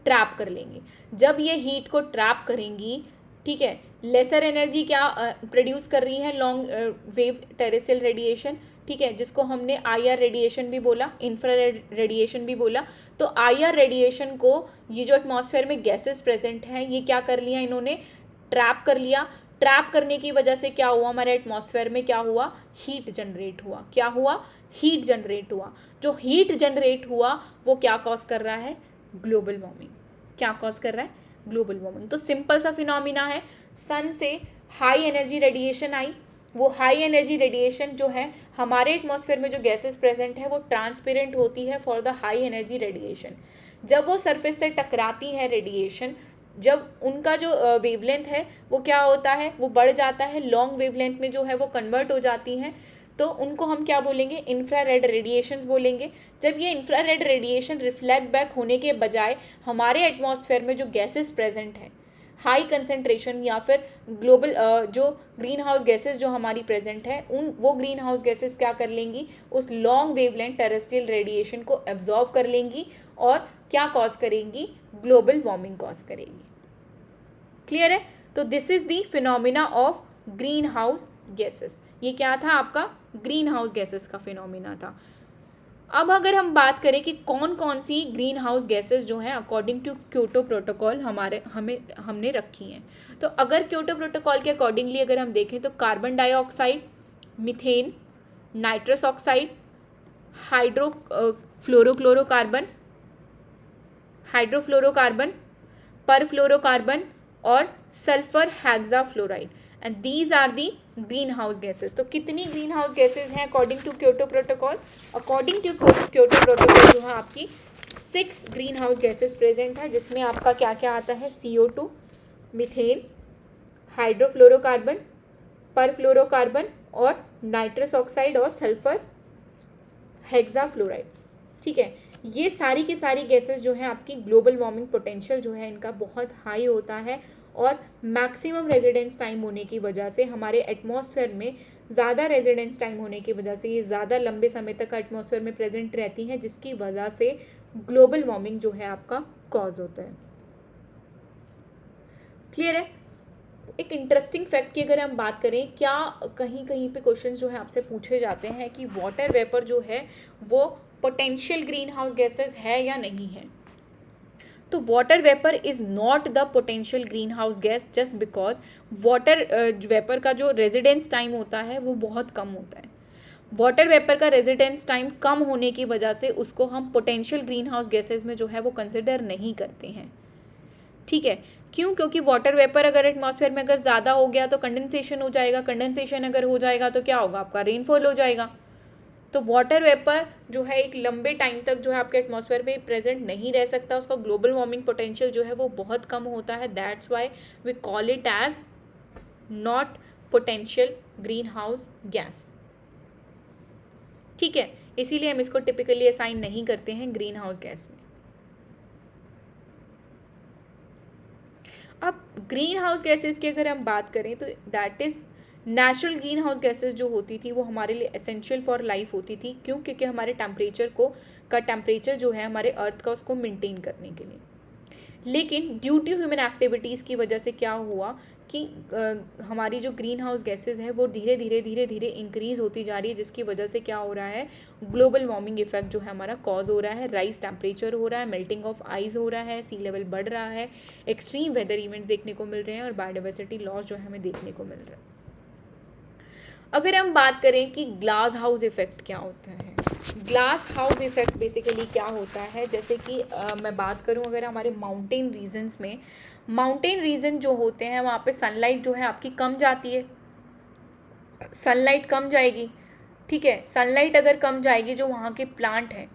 ट्रैप कर लेंगी। जब ये हीट को ट्रैप करेंगी, ठीक है, लेसर एनर्जी क्या प्रोड्यूस कर रही है, लॉन्ग वेव टेरेस्ट्रियल रेडिएशन। ठीक है, जिसको हमने IR रेडिएशन भी बोला, इंफ्रारेड रेडिएशन भी बोला। तो IR रेडिएशन को ये जो एटमॉस्फेयर में गैसेस प्रेजेंट हैं, ये क्या कर लिया, इन्होंने ट्रैप कर लिया। ट्रैप करने की वजह से क्या हुआ, हमारे एटमॉस्फेयर में क्या हुआ, हीट जनरेट हुआ। क्या हुआ, हीट जनरेट हुआ। जो हीट जनरेट हुआ वो क्या कॉज कर रहा है, ग्लोबल वार्मिंग। क्या कॉज कर रहा है, ग्लोबल वार्मिंग। तो सिंपल सा फिनोमिना है, सन से हाई एनर्जी रेडिएशन आई, वो हाई एनर्जी रेडिएशन जो है हमारे एटमॉस्फेयर में जो गैसेस प्रेजेंट है वो ट्रांसपेरेंट होती है for the high energy radiation. जब वो सरफेस से टकराती है रेडिएशन, जब उनका जो वेवलेंथ है वो क्या होता है, वो बढ़ जाता है, लॉन्ग वेवलेंथ में जो है वो कन्वर्ट हो जाती हैं। तो उनको हम क्या बोलेंगे, इंफ्रारेड रेडिएशंस बोलेंगे। जब ये इंफ्रारेड रेडिएशन रिफ्लेक्ट बैक होने के बजाय हमारे एटमॉस्फेयर में जो गैसेस प्रेजेंट हैं, हाई कंसेंट्रेशन या फिर ग्लोबल जो ग्रीन हाउस गैसेज जो हमारी प्रेजेंट है वो ग्रीन हाउस गैसेज क्या कर लेंगी, उस लॉन्ग वेवलेंथ टेरेस्ट्रियल रेडिएशन को एब्जॉर्ब कर लेंगी और क्या कॉज करेंगी, ग्लोबल वार्मिंग कॉज करेंगी। क्लियर है? तो this is the phenomena of green house gases. ये क्या था आपका, ग्रीन हाउस गैसेस का फिनोमिना था। अब अगर हम बात करें कि कौन कौन सी ग्रीन हाउस गैसेस जो हैं अकॉर्डिंग टू क्योटो प्रोटोकॉल हमने रखी हैं, तो अगर क्योटो प्रोटोकॉल के अकॉर्डिंगली अगर हम देखें तो carbon dioxide, methane, nitrous oxide, hydrofluorocarbon, perfluorocarbon और sulphur hexafluoride, and these are the green house gases. तो कितनी ग्रीन हाउस गैसेस हैं according to Kyoto protocol? According to Kyoto protocol जो है आपकी 6 ग्रीन हाउस गैसेस प्रेजेंट है, जिसमें आपका क्या क्या आता है, CO2, मीथेन, हाइड्रोफ्लोरोकार्बन, परफ्लोरोकार्बन और नाइट्रस ऑक्साइड और सल्फर हेक्साफ्लोराइड। ठीक है, ये सारी की सारी गैसेस जो है आपकी ग्लोबल वार्मिंग पोटेंशियल जो है इनका बहुत हाई होता है, और मैक्सिमम रेजिडेंस टाइम होने की वजह से हमारे एटमॉस्फेयर में ज़्यादा रेजिडेंस टाइम होने की वजह से ये ज़्यादा लंबे समय तक एटमॉस्फेयर में प्रेजेंट रहती हैं, जिसकी वजह से ग्लोबल वार्मिंग जो है आपका कॉज होता है। क्लियर है? एक इंटरेस्टिंग फैक्ट की अगर हम बात करें, क्या कहीं कहीं पे क्वेश्चंस जो है आपसे पूछे जाते हैं कि वाटर वेपर जो है वो पोटेंशियल ग्रीन हाउस गैसेस है या नहीं है। तो water vapour is not the potential green house gas just because water vapour का जो रेजिडेंस टाइम होता है वो बहुत कम होता है। वाटर वेपर का रेजिडेंस टाइम कम होने की वजह से उसको हम पोटेंशियल ग्रीन हाउस गैसेज में जो है वो कंसिडर नहीं करते हैं। ठीक है, क्यों? क्योंकि वाटर वेपर अगर एटमॉस्फेयर में अगर ज़्यादा हो गया तो कंडेंसेशन हो जाएगा, कंडेंसेशन अगर हो जाएगा तो क्या होगा, आपका रेनफॉल हो जाएगा। तो वाटर वेपर जो है एक लंबे टाइम तक जो है आपके एटमॉस्फेयर में प्रेजेंट नहीं रह सकता, उसका ग्लोबल वार्मिंग पोटेंशियल जो है वो बहुत कम होता है। That's why we call it as not potential green house gas. ठीक है, इसीलिए हम इसको टिपिकली असाइन नहीं करते हैं ग्रीन हाउस गैस में। अब ग्रीन हाउस गैसेस की अगर हम बात करें तो that is natural green house gases जो होती थी वो हमारे लिए एसेंशियल फॉर लाइफ होती थी। क्यों? क्योंकि हमारे टेम्परेचर जो है हमारे अर्थ का उसको मेंटेन करने के लिए। लेकिन ड्यू टू ह्यूमन एक्टिविटीज़ की वजह से क्या हुआ कि हमारी जो ग्रीन हाउस गैसेज है वो धीरे धीरे इंक्रीज होती जा रही है, जिसकी वजह से क्या हो रहा है, ग्लोबल वार्मिंग इफेक्ट जो है हमारा कॉज हो रहा है। राइज टेम्परेचर हो रहा है, मेल्टिंग ऑफ आइस हो रहा है, सी लेवल बढ़ रहा है, एक्सट्रीम वेदर इवेंट्स देखने को मिल रहे हैं और बायोडाइवर्सिटी लॉस जो है हमें देखने को मिल रहा है। अगर हम बात करें कि ग्लास हाउस इफेक्ट क्या होता है, ग्लास हाउस इफेक्ट बेसिकली क्या होता है, जैसे कि मैं बात करूं अगर हमारे माउंटेन रीजन्स में, माउंटेन रीजन जो होते हैं वहाँ पे सनलाइट जो है आपकी कम जाती है, सनलाइट कम जाएगी। ठीक है, सनलाइट अगर कम जाएगी, जो वहाँ के प्लांट हैं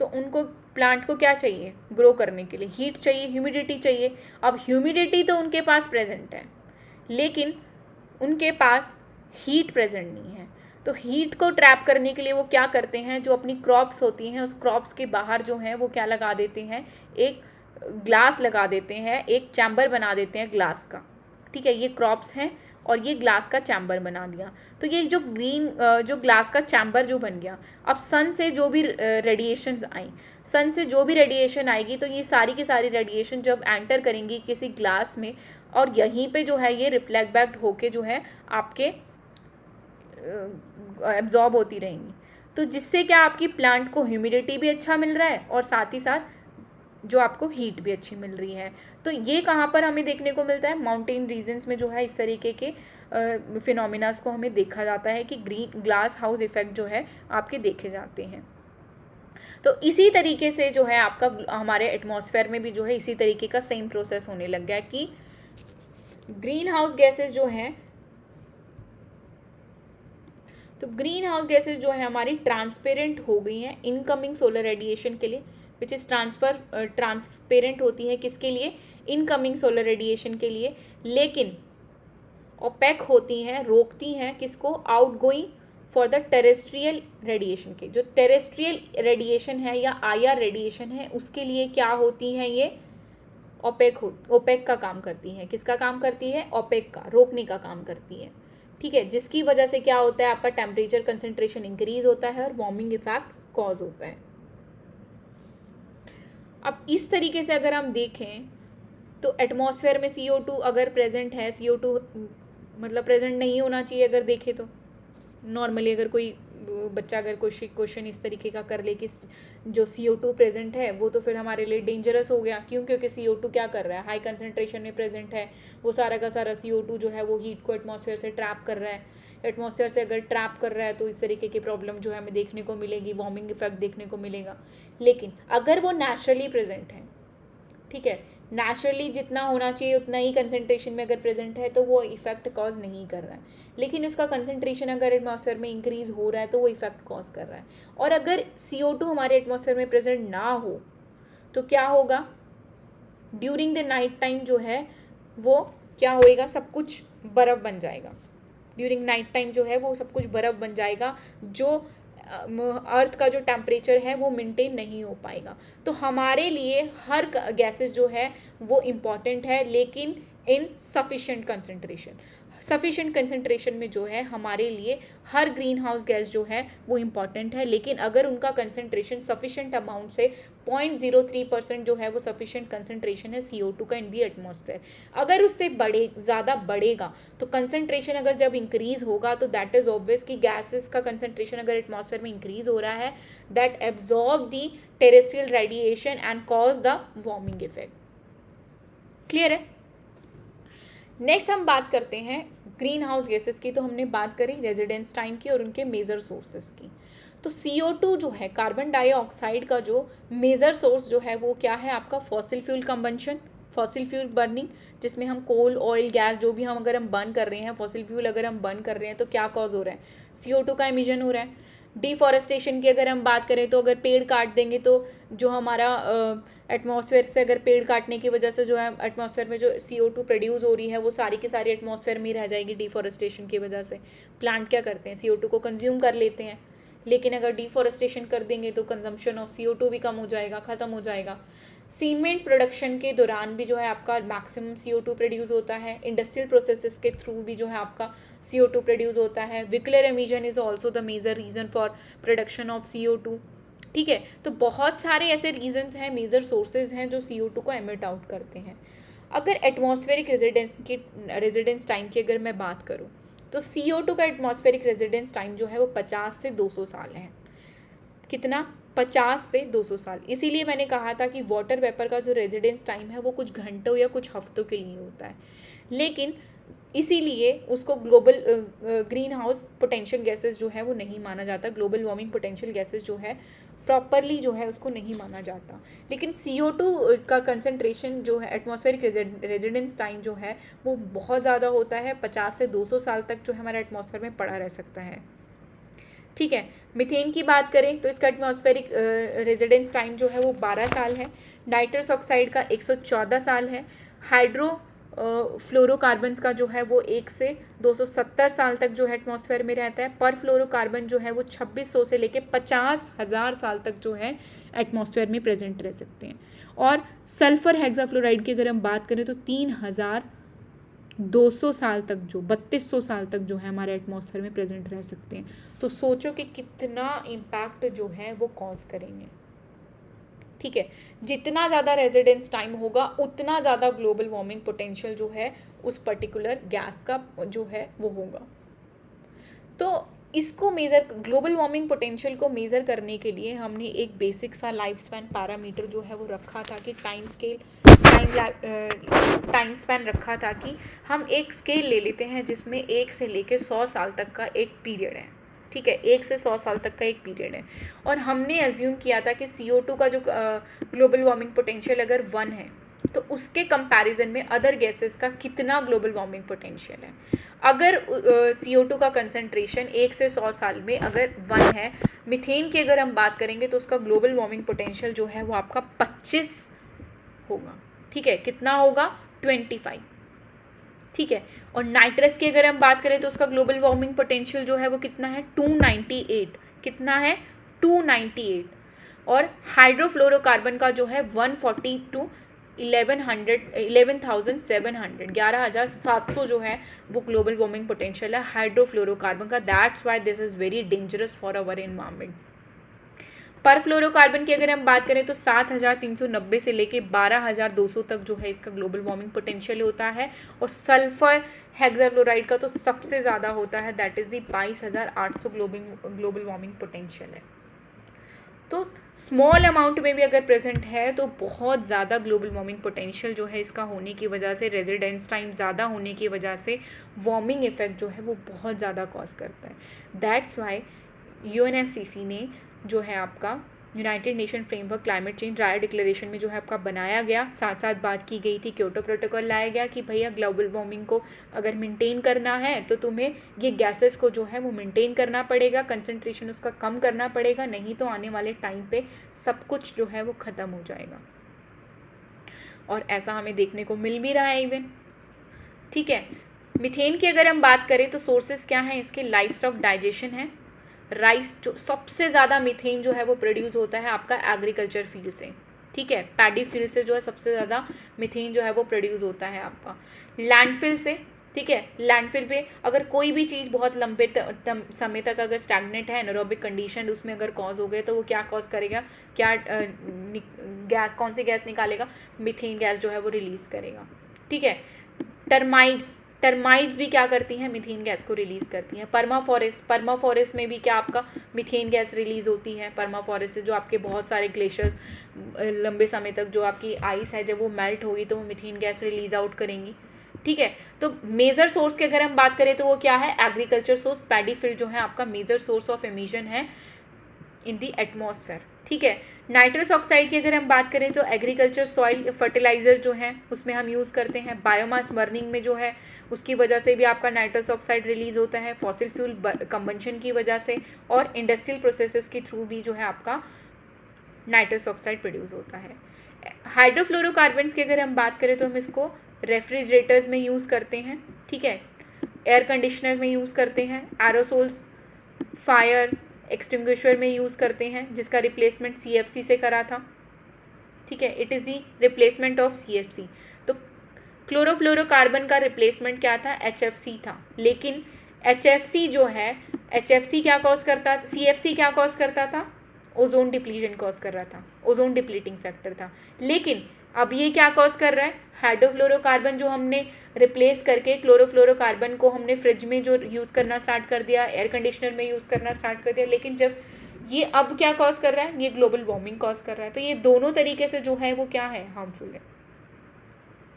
तो उनको प्लांट को क्या चाहिए ग्रो करने के लिए, हीट चाहिए, ह्यूमिडिटी चाहिए। अब ह्यूमिडिटी तो उनके पास प्रेजेंट है लेकिन उनके पास हीट प्रेजेंट नहीं है, तो हीट को ट्रैप करने के लिए वो क्या करते हैं, जो अपनी क्रॉप्स होती हैं उस क्रॉप्स के बाहर जो है वो क्या लगा देते हैं, एक ग्लास लगा देते हैं, एक चैम्बर बना देते हैं ग्लास का। ठीक है, ये क्रॉप्स हैं और ये ग्लास का चैम्बर बना दिया, तो ये जो ग्लास का चैम्बर जो बन गया, अब सन से जो भी रेडिएशंस आई, सन से जो भी रेडिएशन आएगी तो ये सारी की सारी रेडिएशन जब एंटर करेंगी किसी ग्लास में और यहीं पे जो है ये रिफ्लेक्ट बैक होके जो है आपके एब्जॉर्ब होती रहेंगी, तो जिससे क्या आपकी प्लांट को ह्यूमिडिटी भी अच्छा मिल रहा है और साथ ही साथ जो आपको हीट भी अच्छी मिल रही है। तो ये कहाँ पर हमें देखने को मिलता है, माउंटेन रीजन्स में जो है इस तरीके के फिनोमिनास को हमें देखा जाता है कि ग्लास हाउस इफेक्ट जो है आपके देखे जाते हैं। तो इसी तरीके से जो है आपका हमारे एटमॉस्फेयर में भी जो है इसी तरीके का सेम प्रोसेस होने लग गया कि ग्रीन हाउस गैसेज जो हैं, तो ग्रीन हाउस गैसेज जो है हमारी ट्रांसपेरेंट हो गई हैं इनकमिंग सोलर रेडिएशन के लिए, विच इज़ ट्रांसपेरेंट होती है किसके लिए, इनकमिंग सोलर रेडिएशन के लिए, लेकिन ओपेक होती हैं, रोकती हैं किसको, outgoing for the terrestrial radiation के। जो टेरेस्ट्रियल रेडिएशन है या IR रेडिएशन है उसके लिए क्या होती हैं, ये ओपेक का काम करती हैं। किसका काम करती है? ओपेक का, रोकने का काम करती है। ठीक है, जिसकी वजह से क्या होता है, आपका टेम्परेचर कंसंट्रेशन इंक्रीज होता है और वार्मिंग इफेक्ट कॉज होता है। अब इस तरीके से अगर हम देखें तो एटमॉस्फेयर में CO2 अगर प्रेजेंट है, CO2 मतलब प्रेजेंट नहीं होना चाहिए अगर देखें तो। नॉर्मली अगर कोई बच्चा अगर कोई क्वेश्चन इस तरीके का कर ले कि जो CO2 प्रेजेंट है वो तो फिर हमारे लिए डेंजरस हो गया। क्यों? क्योंकि CO2 क्या कर रहा है, हाई कंसनट्रेशन में प्रेजेंट है, वो सारा का सारा CO2 जो है वो हीट को एटमॉस्फेयर से ट्रैप कर रहा है। एटमॉस्फेयर से अगर ट्रैप कर रहा है तो इस तरीके की प्रॉब्लम जो है हमें देखने को मिलेगी, वार्मिंग इफेक्ट देखने को मिलेगा। लेकिन अगर वो नेचुरली प्रेजेंट है, ठीक है, नेचुरली जितना होना चाहिए उतना ही कंसंट्रेशन में अगर प्रेजेंट है तो वो इफेक्ट कॉज नहीं कर रहा है। लेकिन उसका कंसंट्रेशन अगर एटमॉस्फेयर में इंक्रीज हो रहा है तो वो इफेक्ट कॉज कर रहा है। और अगर CO2 हमारे एटमॉस्फेयर में प्रेजेंट ना हो तो क्या होगा, ड्यूरिंग द नाइट टाइम जो है वो क्या होएगा, सब कुछ बर्फ़ बन जाएगा। ड्यूरिंग नाइट टाइम जो है वो सब कुछ बर्फ़ बन जाएगा, जो अर्थ का जो टेम्परेचर है वो मेंटेन नहीं हो पाएगा। तो हमारे लिए हर गैसेस जो है वो इम्पॉर्टेंट है, लेकिन इन सफिशेंट कंसंट्रेशन। सफिशेंट कंसंट्रेशन में जो है हमारे लिए हर ग्रीन हाउस गैस जो है वो इम्पॉर्टेंट है, लेकिन अगर उनका कंसंट्रेशन सफिशेंट अमाउंट से 0.03% जो है वो सफिशेंट कंसंट्रेशन है CO2 का इन दी एटमॉस्फेयर। अगर उससे ज़्यादा बढ़ेगा तो कंसंट्रेशन अगर जब इंक्रीज होगा तो दैट इज ऑब्वियस कि गैसेस का कंसंट्रेशन अगर एटमॉस्फेयर में इंक्रीज हो रहा है, that absorb the terrestrial radiation and cause the warming effect. Clear है? नेक्स्ट हम बात करते हैं ग्रीन हाउस गैसेस की। तो हमने बात करी रेजिडेंस टाइम की और उनके मेजर सोर्सेस की। तो CO2 जो है, कार्बन डाइऑक्साइड का जो मेजर सोर्स जो है वो क्या है आपका, fossil fuel combustion, fossil fuel burning, जिसमें हम कोल, ऑयल, गैस जो भी हम अगर हम बर्न कर रहे हैं, फॉसिल फ्यूल अगर हम बर्न कर रहे हैं तो क्या कॉज हो रहा है, CO2 का एमिशन हो रहा है। डिफॉरेस्टेशन की अगर हम बात करें तो अगर पेड़ काट देंगे तो जो हमारा एटमॉस्फेयर से, अगर पेड़ काटने की वजह से जो है एटमॉस्फेयर में जो CO2 प्रोड्यूस हो रही है वो सारी की सारी एटमॉस्फेयर में रह जाएगी डिफॉरेस्टेशन की वजह से। प्लांट क्या करते हैं, CO2 को कंज्यूम कर लेते हैं, लेकिन अगर डिफॉरेस्टेशन कर देंगे तो कंजम्पशन ऑफ CO2 भी कम हो जाएगा, ख़त्म हो जाएगा। सीमेंट प्रोडक्शन के दौरान भी जो है आपका मैक्सिमम CO2 प्रोड्यूस होता है। इंडस्ट्रियल प्रोसेसेस के थ्रू भी जो है आपका CO2 प्रोड्यूस होता है। Vehicular emission is also the major reason for production of CO2। ठीक है, तो बहुत सारे ऐसे रीजंस हैं, मेजर सोर्सेज हैं जो CO2 को एमिट आउट करते हैं। अगर एटमॉस्फेरिक रेजिडेंस टाइम की अगर मैं बात करूँ तो CO2 का एटमॉस्फेरिक रेजिडेंस टाइम जो है वो 50 से 200 साल है। कितना? 50 से 200 साल। इसीलिए मैंने कहा था कि वाटर वेपर का जो रेजिडेंस टाइम है वो कुछ घंटों या कुछ हफ्तों के लिए होता है, लेकिन इसीलिए उसको global green house potential gases जो है वो नहीं माना जाता। ग्लोबल वार्मिंग पोटेंशियल गैसेस जो है प्रॉपरली जो है उसको नहीं माना जाता। लेकिन CO2 का कंसंट्रेशन जो है, एटमॉस्फेरिक रेजिडेंस टाइम जो है वो बहुत ज़्यादा होता है। 50 से 200 साल तक जो हमारा एटमॉस्फेयर में पड़ा रह सकता है। ठीक है, मीथेन की बात करें तो इसका एटमॉस्फेरिक रेजिडेंस टाइम जो है वो 12 साल है। नाइट्रस ऑक्साइड का 114 साल है। हाइड्रो फ्लोरोकार्बन्स का जो है वो 1 से 270 साल तक जो है एटमॉस्फेयर में रहता है। पर फ्लोरोकार्बन जो है वो 2600 से लेके 50,000 साल तक जो है एटमॉस्फेयर में प्रेजेंट रह सकते हैं। और सल्फर हेक्साफ्लोराइड की अगर हम बात करें तो 3200 साल तक, जो 3200 साल तक जो है हमारे एटमॉस्फेयर में प्रेजेंट रह सकते हैं। तो सोचो कि कितना इम्पैक्ट जो है वो कॉज करेंगे। ठीक है, जितना ज़्यादा रेजिडेंस टाइम होगा उतना ज़्यादा ग्लोबल वार्मिंग पोटेंशियल जो है उस पर्टिकुलर गैस का जो है वो होगा। तो इसको मेज़र, ग्लोबल वार्मिंग पोटेंशियल को मेज़र करने के लिए हमने एक बेसिक सा लाइफ स्पैन पैरामीटर जो है वो रखा था कि टाइम स्पैन रखा था कि हम एक स्केल ले लेते हैं जिसमें 1 से लेकर 100 साल तक का एक पीरियड है। ठीक है, 1 से 100 साल तक का एक पीरियड है, और हमने एज्यूम किया था कि CO2 का जो ग्लोबल वार्मिंग पोटेंशियल अगर 1 है तो उसके कंपैरिजन में अदर गैसेस का कितना ग्लोबल वार्मिंग पोटेंशियल है। अगर CO2 का कंसंट्रेशन 1 से 100 साल में अगर 1 है, मीथेन की अगर हम बात करेंगे तो उसका ग्लोबल वार्मिंग पोटेंशियल जो है वो आपका 25 होगा। ठीक है, कितना होगा? 25। ठीक है, और नाइट्रस की अगर हम बात करें तो उसका ग्लोबल वार्मिंग पोटेंशियल जो है वो कितना है? 298। कितना है? 298। और हाइड्रोफ्लोरोकार्बन का जो है 142 11,700 जो है वो ग्लोबल वार्मिंग पोटेंशियल है हाइड्रोफ्लोरोकार्बन का. That's why this is very dangerous for our environment. पर फ्लोरोकार्बन की अगर हम बात करें तो 7,390 से लेके 12,200 तक जो है इसका ग्लोबल वार्मिंग पोटेंशियल होता है. और सल्फर हेक्साफ्लोराइड का तो सबसे ज़्यादा होता है, that is the 22,800 global warming potential है. तो स्मॉल अमाउंट में भी अगर प्रेजेंट है तो बहुत ज़्यादा ग्लोबल वार्मिंग पोटेंशियल जो है इसका होने की वजह से, रेजिडेंस टाइम ज़्यादा होने की वजह से वार्मिंग इफेक्ट जो है वो बहुत ज़्यादा कॉज करता है. दैट्स वाई UNFCCC ने जो है आपका United Nation framework climate change Rio declaration में जो है आपका बनाया गया. साथ साथ बात की गई थी, क्योटो प्रोटोकॉल लाया गया कि भैया ग्लोबल वार्मिंग को अगर मेंटेन करना है तो तुम्हें ये गैसेस को जो है वो मेंटेन करना पड़ेगा, कंसंट्रेशन उसका कम करना पड़ेगा, नहीं तो आने वाले टाइम पे सब कुछ जो है वो ख़त्म हो जाएगा. और ऐसा हमें देखने को मिल भी रहा है इवन. ठीक है, मीथेन की अगर हम बात करें तो सोर्सेज क्या हैं इसके. लाइफ स्टॉक डाइजेशन है. राइस जो सबसे ज़्यादा मीथेन जो है वो प्रोड्यूस होता है आपका एग्रीकल्चर फील्ड से. ठीक है, पैडी फील्ड से जो है सबसे ज़्यादा मीथेन जो है वो प्रोड्यूस होता है आपका. लैंडफिल से. ठीक है, लैंडफिल पे अगर कोई भी चीज़ बहुत लंबे समय तक अगर स्टैग्नेट है, एनारोबिक कंडीशन उसमें अगर कॉज हो गए तो वो क्या कॉज करेगा, क्या गैस, कौन सी गैस निकालेगा, मीथेन गैस जो है वो रिलीज़ करेगा. ठीक है, टर्माइट्स भी क्या करती हैं, मीथेन गैस को रिलीज़ करती हैं. पर्माफॉरेस्ट में भी क्या आपका मीथेन गैस रिलीज़ होती है. पर्माफॉरेस्ट से जो आपके बहुत सारे ग्लेशियर्स लंबे समय तक जो आपकी आइस है जब वो मेल्ट होगी तो वो मीथेन गैस रिलीज आउट करेंगी. ठीक है, तो मेजर सोर्स की अगर हम बात करें तो वो क्या है, एग्रीकल्चर सोर्स. पैडी फील्ड जो है आपका मेजर सोर्स ऑफ एमिशन है इन दी एटमॉस्फेयर. ठीक है, नाइट्रस ऑक्साइड की अगर हम बात करें तो एग्रीकल्चर सॉइल फर्टिलाइजर जो है उसमें हम यूज़ करते हैं. बायोमास बर्निंग में जो है उसकी वजह से भी आपका नाइट्रस ऑक्साइड रिलीज होता है, फॉसिल फ्यूल कंबंशन की वजह से, और इंडस्ट्रियल प्रोसेसेस के थ्रू भी जो है आपका नाइट्रस ऑक्साइड प्रोड्यूस होता है. हाइड्रोफ्लोरोकार्बन्स की अगर हम बात करें तो हम इसको रेफ्रिजरेटर्स में यूज़ करते हैं. ठीक है, एयर कंडीशनर में यूज़ करते हैं, एरोसोल्स, फायर एक्सटिंग्विशर में यूज़ करते हैं, जिसका रिप्लेसमेंट CFC से करा था. ठीक है, it is the replacement of CFC. तो क्लोरोफ्लोरोकार्बन का रिप्लेसमेंट क्या था, HFC था. लेकिन HFC जो है, HFC क्या कॉज करता, CFC क्या कॉज करता था, ओजोन डिप्लीशन कॉज कर रहा था, ओजोन डिप्लीटिंग फैक्टर था. लेकिन अब ये क्या कॉज कर रहा है, हाइड्रोफ्लोरोकार्बन जो हमने रिप्लेस करके क्लोरोफ्लोरोकार्बन को हमने फ्रिज में जो यूज़ करना स्टार्ट कर दिया, एयर कंडीशनर में यूज़ करना स्टार्ट कर दिया. लेकिन जब ये अब क्या कॉज कर रहा है, ये ग्लोबल वार्मिंग कॉज कर रहा है. तो ये दोनों तरीके से जो है वो क्या है, हार्मफुल है.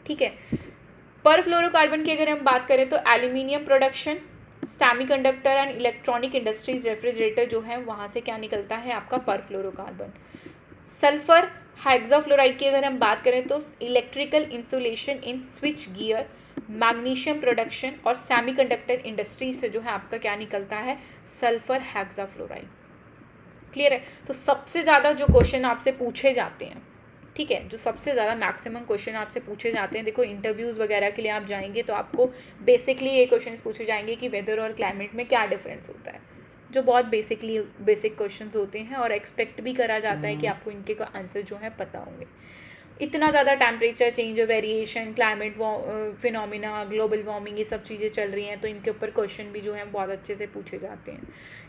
ठीक है, पर फ्लोरोकार्बन की अगर हम बात करें तो aluminium production, semiconductor and electronic industries, refrigerator जो है वहाँ से क्या निकलता है आपका पर फ्लोरोकार्बन. सल्फर हेक्साफ्लोराइड की अगर हम बात करें तो इलेक्ट्रिकल इंसुलेशन इन स्विच गियर, मैग्नीशियम प्रोडक्शन और सेमीकंडक्टर इंडस्ट्रीज से जो है आपका क्या निकलता है, सल्फर हेक्साफ्लोराइड. क्लियर है. तो सबसे ज़्यादा जो क्वेश्चन आपसे पूछे जाते हैं, ठीक है, जो सबसे ज़्यादा मैक्सिमम क्वेश्चन आपसे पूछे जाते हैं, देखो इंटरव्यूज़ वगैरह के लिए आप जाएंगे तो आपको बेसिकली ये क्वेश्चन पूछे जाएंगे कि वेदर और क्लाइमेट में क्या डिफरेंस होता है, जो बहुत बेसिक क्वेश्चंस होते हैं और एक्सपेक्ट भी करा जाता है कि आपको इनके का आंसर जो है पता होंगे. इतना ज़्यादा temperature change, variation, climate phenomena, global warming, ये सब चीज़ें चल रही हैं तो इनके ऊपर क्वेश्चन भी जो है बहुत अच्छे से पूछे जाते हैं.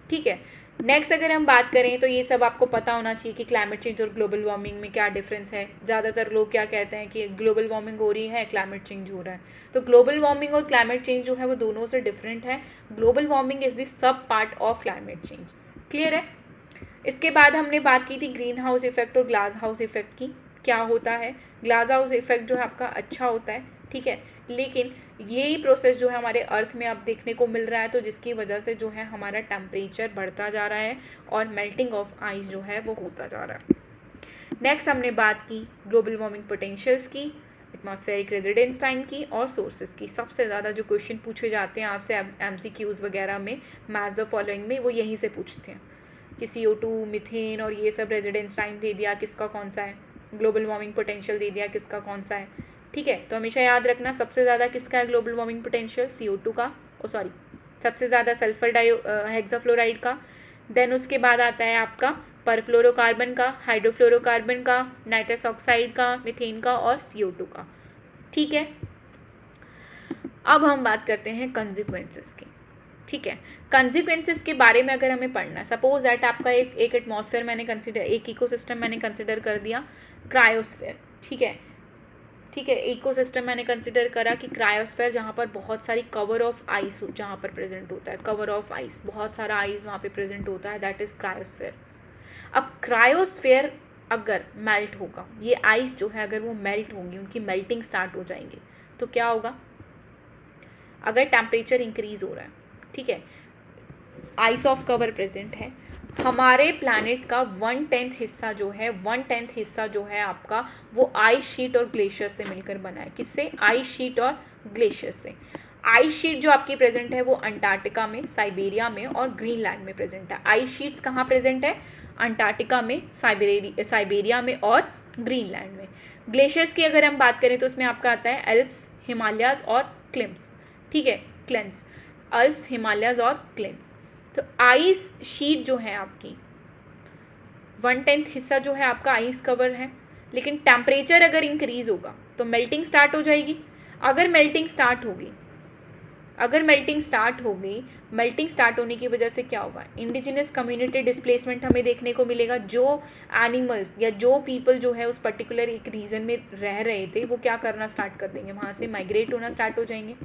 ठीक है, नेक्स्ट अगर हम बात करें तो ये सब आपको पता होना चाहिए कि क्लाइमेट चेंज और ग्लोबल वार्मिंग में क्या डिफरेंस है. ज़्यादातर लोग क्या कहते हैं कि ग्लोबल वार्मिंग हो रही है, क्लाइमेट चेंज हो रहा है. तो ग्लोबल वार्मिंग और क्लाइमेट चेंज जो है वो दोनों से डिफरेंट है. Global warming is the sub part of climate change. Clear है. इसके बाद हमने बात की थी ग्रीन हाउस इफेक्ट और ग्लास हाउस इफेक्ट की. क्या होता है, ग्लास हाउस इफेक्ट जो है आपका अच्छा होता है. ठीक है, लेकिन यही प्रोसेस जो है हमारे अर्थ में अब देखने को मिल रहा है, तो जिसकी वजह से जो है हमारा टेम्परेचर बढ़ता जा रहा है और मेल्टिंग ऑफ आइस जो है वो होता जा रहा है. नेक्स्ट हमने बात की ग्लोबल वार्मिंग पोटेंशियल्स की, एटमॉस्फेरिक रेजिडेंस टाइम की और सोर्सेज की. सबसे ज़्यादा जो क्वेश्चन पूछे जाते हैं आपसे MCQs वगैरह में, मैच द फॉलोइंग में, वो यहीं से पूछते हैं कि CO2, मीथेन और ये सब रेजिडेंस टाइम दे दिया, किसका कौन सा है, ग्लोबल वार्मिंग पोटेंशियल दे दिया, किसका कौन सा है. ठीक है, तो हमेशा याद रखना सबसे ज़्यादा किसका है ग्लोबल वार्मिंग पोटेंशियल, CO2 का, सबसे ज़्यादा सल्फर हेक्साफ्लोराइड का. देन उसके बाद आता है आपका परफ्लोरोकार्बन का, हाइड्रोफ्लोरोकार्बन का, नाइट्रस ऑक्साइड का, मीथेन का और CO2 का। ठीक है, अब हम बात करते हैं कंसिक्वेंसेस की। ठीक है, कंसिक्वेंसेस के बारे में अगर हमें पढ़ना है, सपोज दैट आपका एक एटमॉस्फेयर मैंने कंसिडर, एक इकोसिस्टम मैंने कंसिडर कर दिया क्रायोस्फेयर। ठीक है, इकोसिस्टम मैंने कंसिडर करा कि क्रायोस्फेयर जहाँ पर बहुत सारी कवर ऑफ आइस जहाँ पर प्रेजेंट होता है, कवर ऑफ आइस, बहुत सारा आइस वहाँ पे प्रेजेंट होता है, दैट इज क्रायोस्फेयर। अब क्रायोस्फेयर अगर मेल्ट होगा, ये आइस जो है अगर वो मेल्ट होंगी, उनकी मेल्टिंग स्टार्ट हो जाएंगी, तो क्या होगा? अगर टेम्परेचर इंक्रीज हो रहा है, ठीक है, आइस ऑफ कवर प्रेजेंट है, हमारे प्लैनेट का 1/10 हिस्सा जो है, 1/10 हिस्सा जो है आपका, वो आइस शीट और ग्लेशियर से मिलकर बना है। किससे? आइस शीट और ग्लेशियर से। आइस शीट जो आपकी प्रेजेंट है वो अंटार्कटिका में, साइबेरिया में और ग्रीनलैंड में प्रेजेंट है। आइस शीट्स कहाँ प्रेजेंट है? अंटार्कटिका में, साइबेरिया में और ग्रीनलैंड में। ग्लेशियर्स की अगर हम बात करें तो उसमें आपका आता है एल्प्स, हिमालयाज और क्लिम्स। ठीक है, क्लेंस, अल्प्स, हिमालयाज और क्लेंस। तो आइस शीट जो है आपकी 1/10 हिस्सा जो है आपका आइस कवर है, लेकिन टेम्परेचर अगर इंक्रीज होगा तो मेल्टिंग स्टार्ट हो जाएगी। अगर मेल्टिंग स्टार्ट होगी, मेल्टिंग स्टार्ट होने की वजह से क्या होगा? इंडिजिनस कम्युनिटी डिस्प्लेसमेंट हमें देखने को मिलेगा। जो एनिमल्स या जो पीपल जो है उस पर्टिकुलर एक रीजन में रह रहे थे, वो क्या करना स्टार्ट कर देंगे? वहाँ से माइग्रेट होना स्टार्ट हो जाएंगे।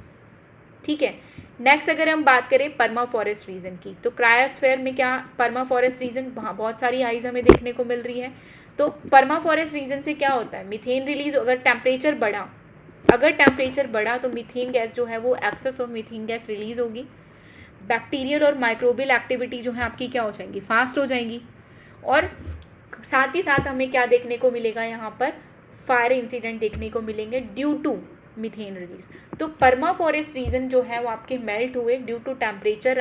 ठीक है, नेक्स्ट अगर हम बात करें पर्मा फॉरेस्ट रीजन की, तो क्रायोस्फेयर में क्या, पर्मा फॉरेस्ट रीजन, वहाँ बहुत सारी आइज हमें देखने को मिल रही है। तो पर्मा फॉरेस्ट रीजन से क्या होता है? मीथेन रिलीज, अगर टेम्परेचर बढ़ा तो मीथेन गैस जो है वो excess of methane gas release होगी। बैक्टीरियल और माइक्रोबियल एक्टिविटी जो है आपकी क्या हो जाएंगी? फास्ट हो जाएंगी। और साथ ही साथ हमें क्या देखने को मिलेगा? यहाँ पर फायर इंसिडेंट देखने को मिलेंगे ड्यू टू मीथेन रिलीज। तो पर्मा फॉरेस्ट रीजन जो है वो आपके मेल्ट हुए ड्यू टू टेम्परेचर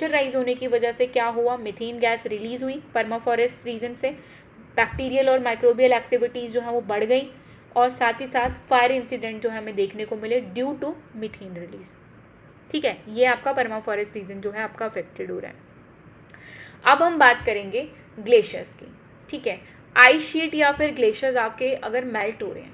राइज होने की वजह से क्या हुआ? मीथेन गैस रिलीज हुई पर्मा फॉरेस्ट रीजन से। बैक्टीरियल और माइक्रोबियल एक्टिविटीज़ जो है वो बढ़ गई, और साथ ही साथ फायर इंसिडेंट जो है हमें देखने को मिले ड्यू टू मीथेन रिलीज। ठीक है, ये आपका पर्मा फॉरेस्ट रीजन जो है आपका अफेक्टेड हो रहा है। अब हम बात करेंगे ग्लेशियर्स की। ठीक है, आइस शीट या फिर ग्लेशियर्स आपके अगर मेल्ट हो रहे हैं,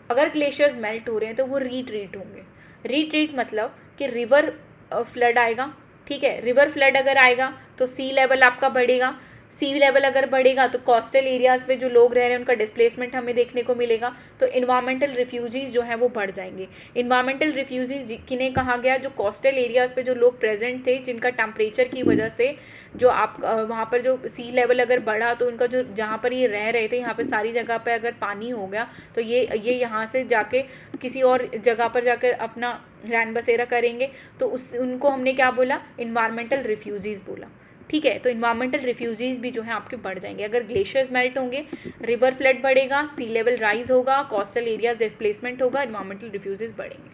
अगर ग्लेशियर्स मेल्ट हो रहे हैं तो वो रीट्रीट होंगे। रीट्रीट मतलब कि रिवर फ्लड आएगा। ठीक है, रिवर फ्लड अगर आएगा तो सी लेवल आपका बढ़ेगा। सी लेवल अगर बढ़ेगा तो कोस्टल एरियाज़ पे जो लोग रह रहे हैं उनका डिस्प्लेसमेंट हमें देखने को मिलेगा। तो इन्वायरमेंटल रिफ्यूजीज़ जो हैं वो बढ़ जाएंगे। इन्वायरमेंटल रिफ्यूजीज़ किन्हें कहा गया? जो कोस्टल एरियाज़ पे जो लोग प्रेजेंट थे, जिनका टेम्परेचर की वजह से जो आप वहाँ पर जो सी लेवल अगर बढ़ा तो उनका जो जहाँ पर ये रह रहे थे, यहाँ पर सारी जगह पर अगर पानी हो गया तो ये यहाँ से जाके किसी और जगह पर जाकर अपना रैन बसेरा करेंगे। तो उनको हमने क्या बोला? इन्वायरमेंटल रिफ्यूजीज़ बोला। ठीक है, तो इन्वायरमेंटल रिफ्यूजीज़ भी जो है आपके बढ़ जाएंगे। अगर ग्लेशियर्स मेल्ट होंगे, रिवर फ्लड बढ़ेगा, सी लेवल राइज होगा, कोस्टल एरियाज डिस्प्लेसमेंट होगा, इन्वायरमेंटल रिफ्यूजीज़ बढ़ेंगे।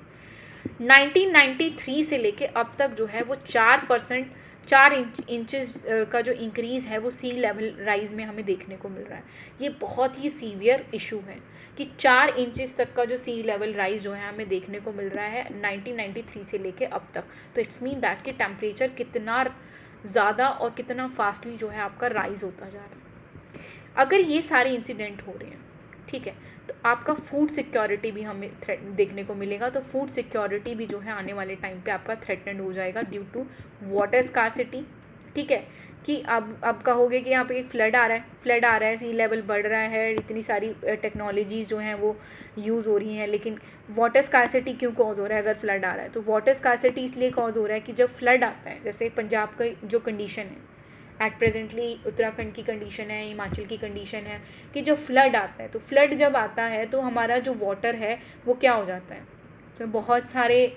1993 से लेके अब तक जो है वो 4 इंचेस का जो इंक्रीज़ है वो सी लेवल राइज में हमें देखने को मिल रहा है। ये बहुत ही सीवियर इशू है कि 4 इंचेस तक का जो सी लेवल राइज जो है हमें देखने को मिल रहा है 1993 से लेके अब तक। तो इट्स मीन दैट कि टेम्परेचर कितना ज़्यादा और कितना फास्टली जो है आपका राइज होता जा रहा है। अगर ये सारे इंसिडेंट हो रहे हैं, ठीक है, तो आपका फूड सिक्योरिटी भी हमें देखने को मिलेगा। तो फूड सिक्योरिटी भी जो है आने वाले टाइम पे आपका थ्रेटन्ड हो जाएगा ड्यू टू वाटर स्कार्सिटी। ठीक है, कि अब कहोगे कि यहाँ पे एक फ्लड आ रहा है, सी लेवल बढ़ रहा है, इतनी सारी टेक्नोलॉजीज़ जो हैं वो यूज़ हो रही हैं, लेकिन वाटर स्कार्सिटी क्यों कॉज हो रहा है? अगर फ्लड आ रहा है तो वाटर स्कार्सिटी इसलिए कॉज हो रहा है कि जब फ्लड आता है, जैसे पंजाब का जो कंडीशन है एट प्रेजेंटली, उत्तराखंड की कंडीशन है, हिमाचल की कंडीशन है कि जब फ्लड आता है, तो फ्लड जब आता है तो हमारा जो वाटर है वो क्या हो जाता है? तो बहुत सारे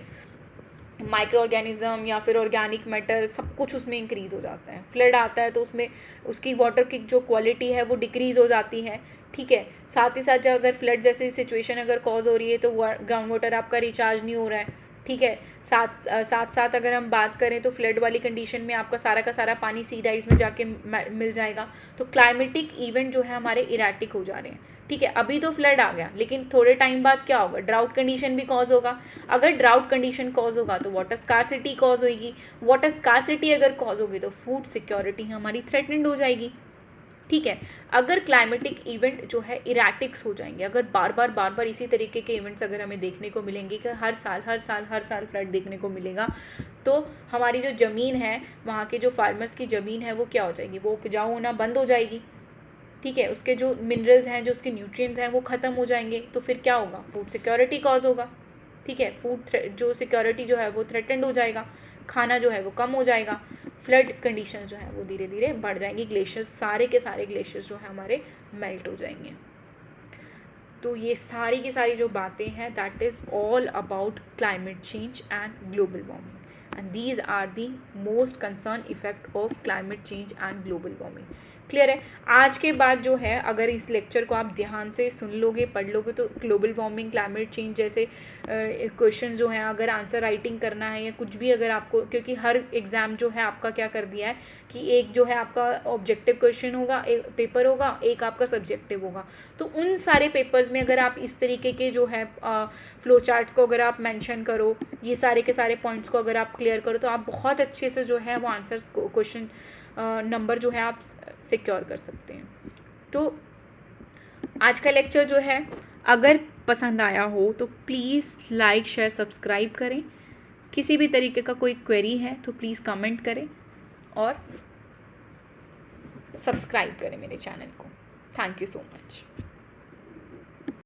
माइक्रो ऑर्गेनिज्म या फिर ऑर्गेनिक मैटर सब कुछ उसमें इंक्रीज़ हो जाता है। फ्लड आता है तो उसमें उसकी वाटर की जो क्वालिटी है वो डिक्रीज़ हो जाती है। ठीक है, साथ ही साथ जब अगर फ्लड जैसी सिचुएशन अगर कॉज हो रही है तो ग्राउंड वाटर आपका रिचार्ज नहीं हो रहा है। ठीक है, साथ अगर हम बात करें तो फ्लड वाली कंडीशन में आपका सारा का सारा पानी सी राइज में जाके मिल जाएगा। तो क्लाइमेटिक इवेंट जो है हमारे इरेटिक हो जा रहे हैं। ठीक है, अभी तो फ्लड आ गया, लेकिन थोड़े टाइम बाद क्या होगा? ड्राउट कंडीशन भी कॉज होगा। अगर ड्राउट कंडीशन कॉज होगा तो वाटर स्कार्सिटी कॉज होगी। वाटर स्कार्सिटी अगर कॉज होगी तो फूड सिक्योरिटी हमारी थ्रेटन्ड हो जाएगी। ठीक है। अगर क्लाइमेटिक इवेंट जो है इरेटिक्स हो जाएंगे, अगर बार बार इसी तरीके के इवेंट्स अगर हमें देखने को मिलेंगे कि हर साल फ्लड देखने को मिलेगा, तो हमारी जो ज़मीन है, वहाँ के जो फार्मर्स की ज़मीन है, वो क्या हो जाएगी, वो उपजाऊ होना बंद हो जाएगी। ठीक है, उसके जो मिनरल्स हैं, जो उसके न्यूट्रिएंट्स हैं, वो ख़त्म हो जाएंगे। तो फिर क्या होगा, फूड सिक्योरिटी कॉज होगा। ठीक है, जो सिक्योरिटी जो है वो थ्रेटेंड हो जाएगा, खाना जो है वो कम हो जाएगा, फ्लड कंडीशन जो है वो धीरे धीरे बढ़ जाएंगी, ग्लेशियर्स सारे के सारे ग्लेशियर्स जो है हमारे मेल्ट हो जाएंगे। तो ये सारी की सारी जो बातें हैं, that is all about climate change and global warming, and these are the most concern effect of climate change and global warming. Clear है। आज के बाद जो है, अगर इस लेक्चर को आप ध्यान से सुन लोगे, पढ़ लोगे, तो ग्लोबल वार्मिंग, क्लाइमेट चेंज जैसे क्वेश्चन जो हैं, अगर आंसर राइटिंग करना है या कुछ भी अगर आपको, क्योंकि हर एग्ज़ाम जो है आपका क्या कर दिया है कि एक जो है आपका ऑब्जेक्टिव क्वेश्चन होगा, एक पेपर होगा, एक आपका सब्जेक्टिव होगा। तो उन सारे पेपर्स में अगर आप इस तरीके के जो है फ्लो चार्ट्स को अगर आप मेंशन करो, ये सारे के सारे पॉइंट्स को अगर आप क्लियर करो, तो आप बहुत अच्छे से जो है वो आंसर्स क्वेश्चन नंबर जो है आप सिक्योर कर सकते हैं। तो आज का लेक्चर जो है अगर पसंद आया हो तो प्लीज़ लाइक, शेयर, सब्सक्राइब करें। किसी भी तरीके का कोई क्वेरी है तो प्लीज़ कमेंट करें और सब्सक्राइब करें मेरे चैनल को। Thank you so much.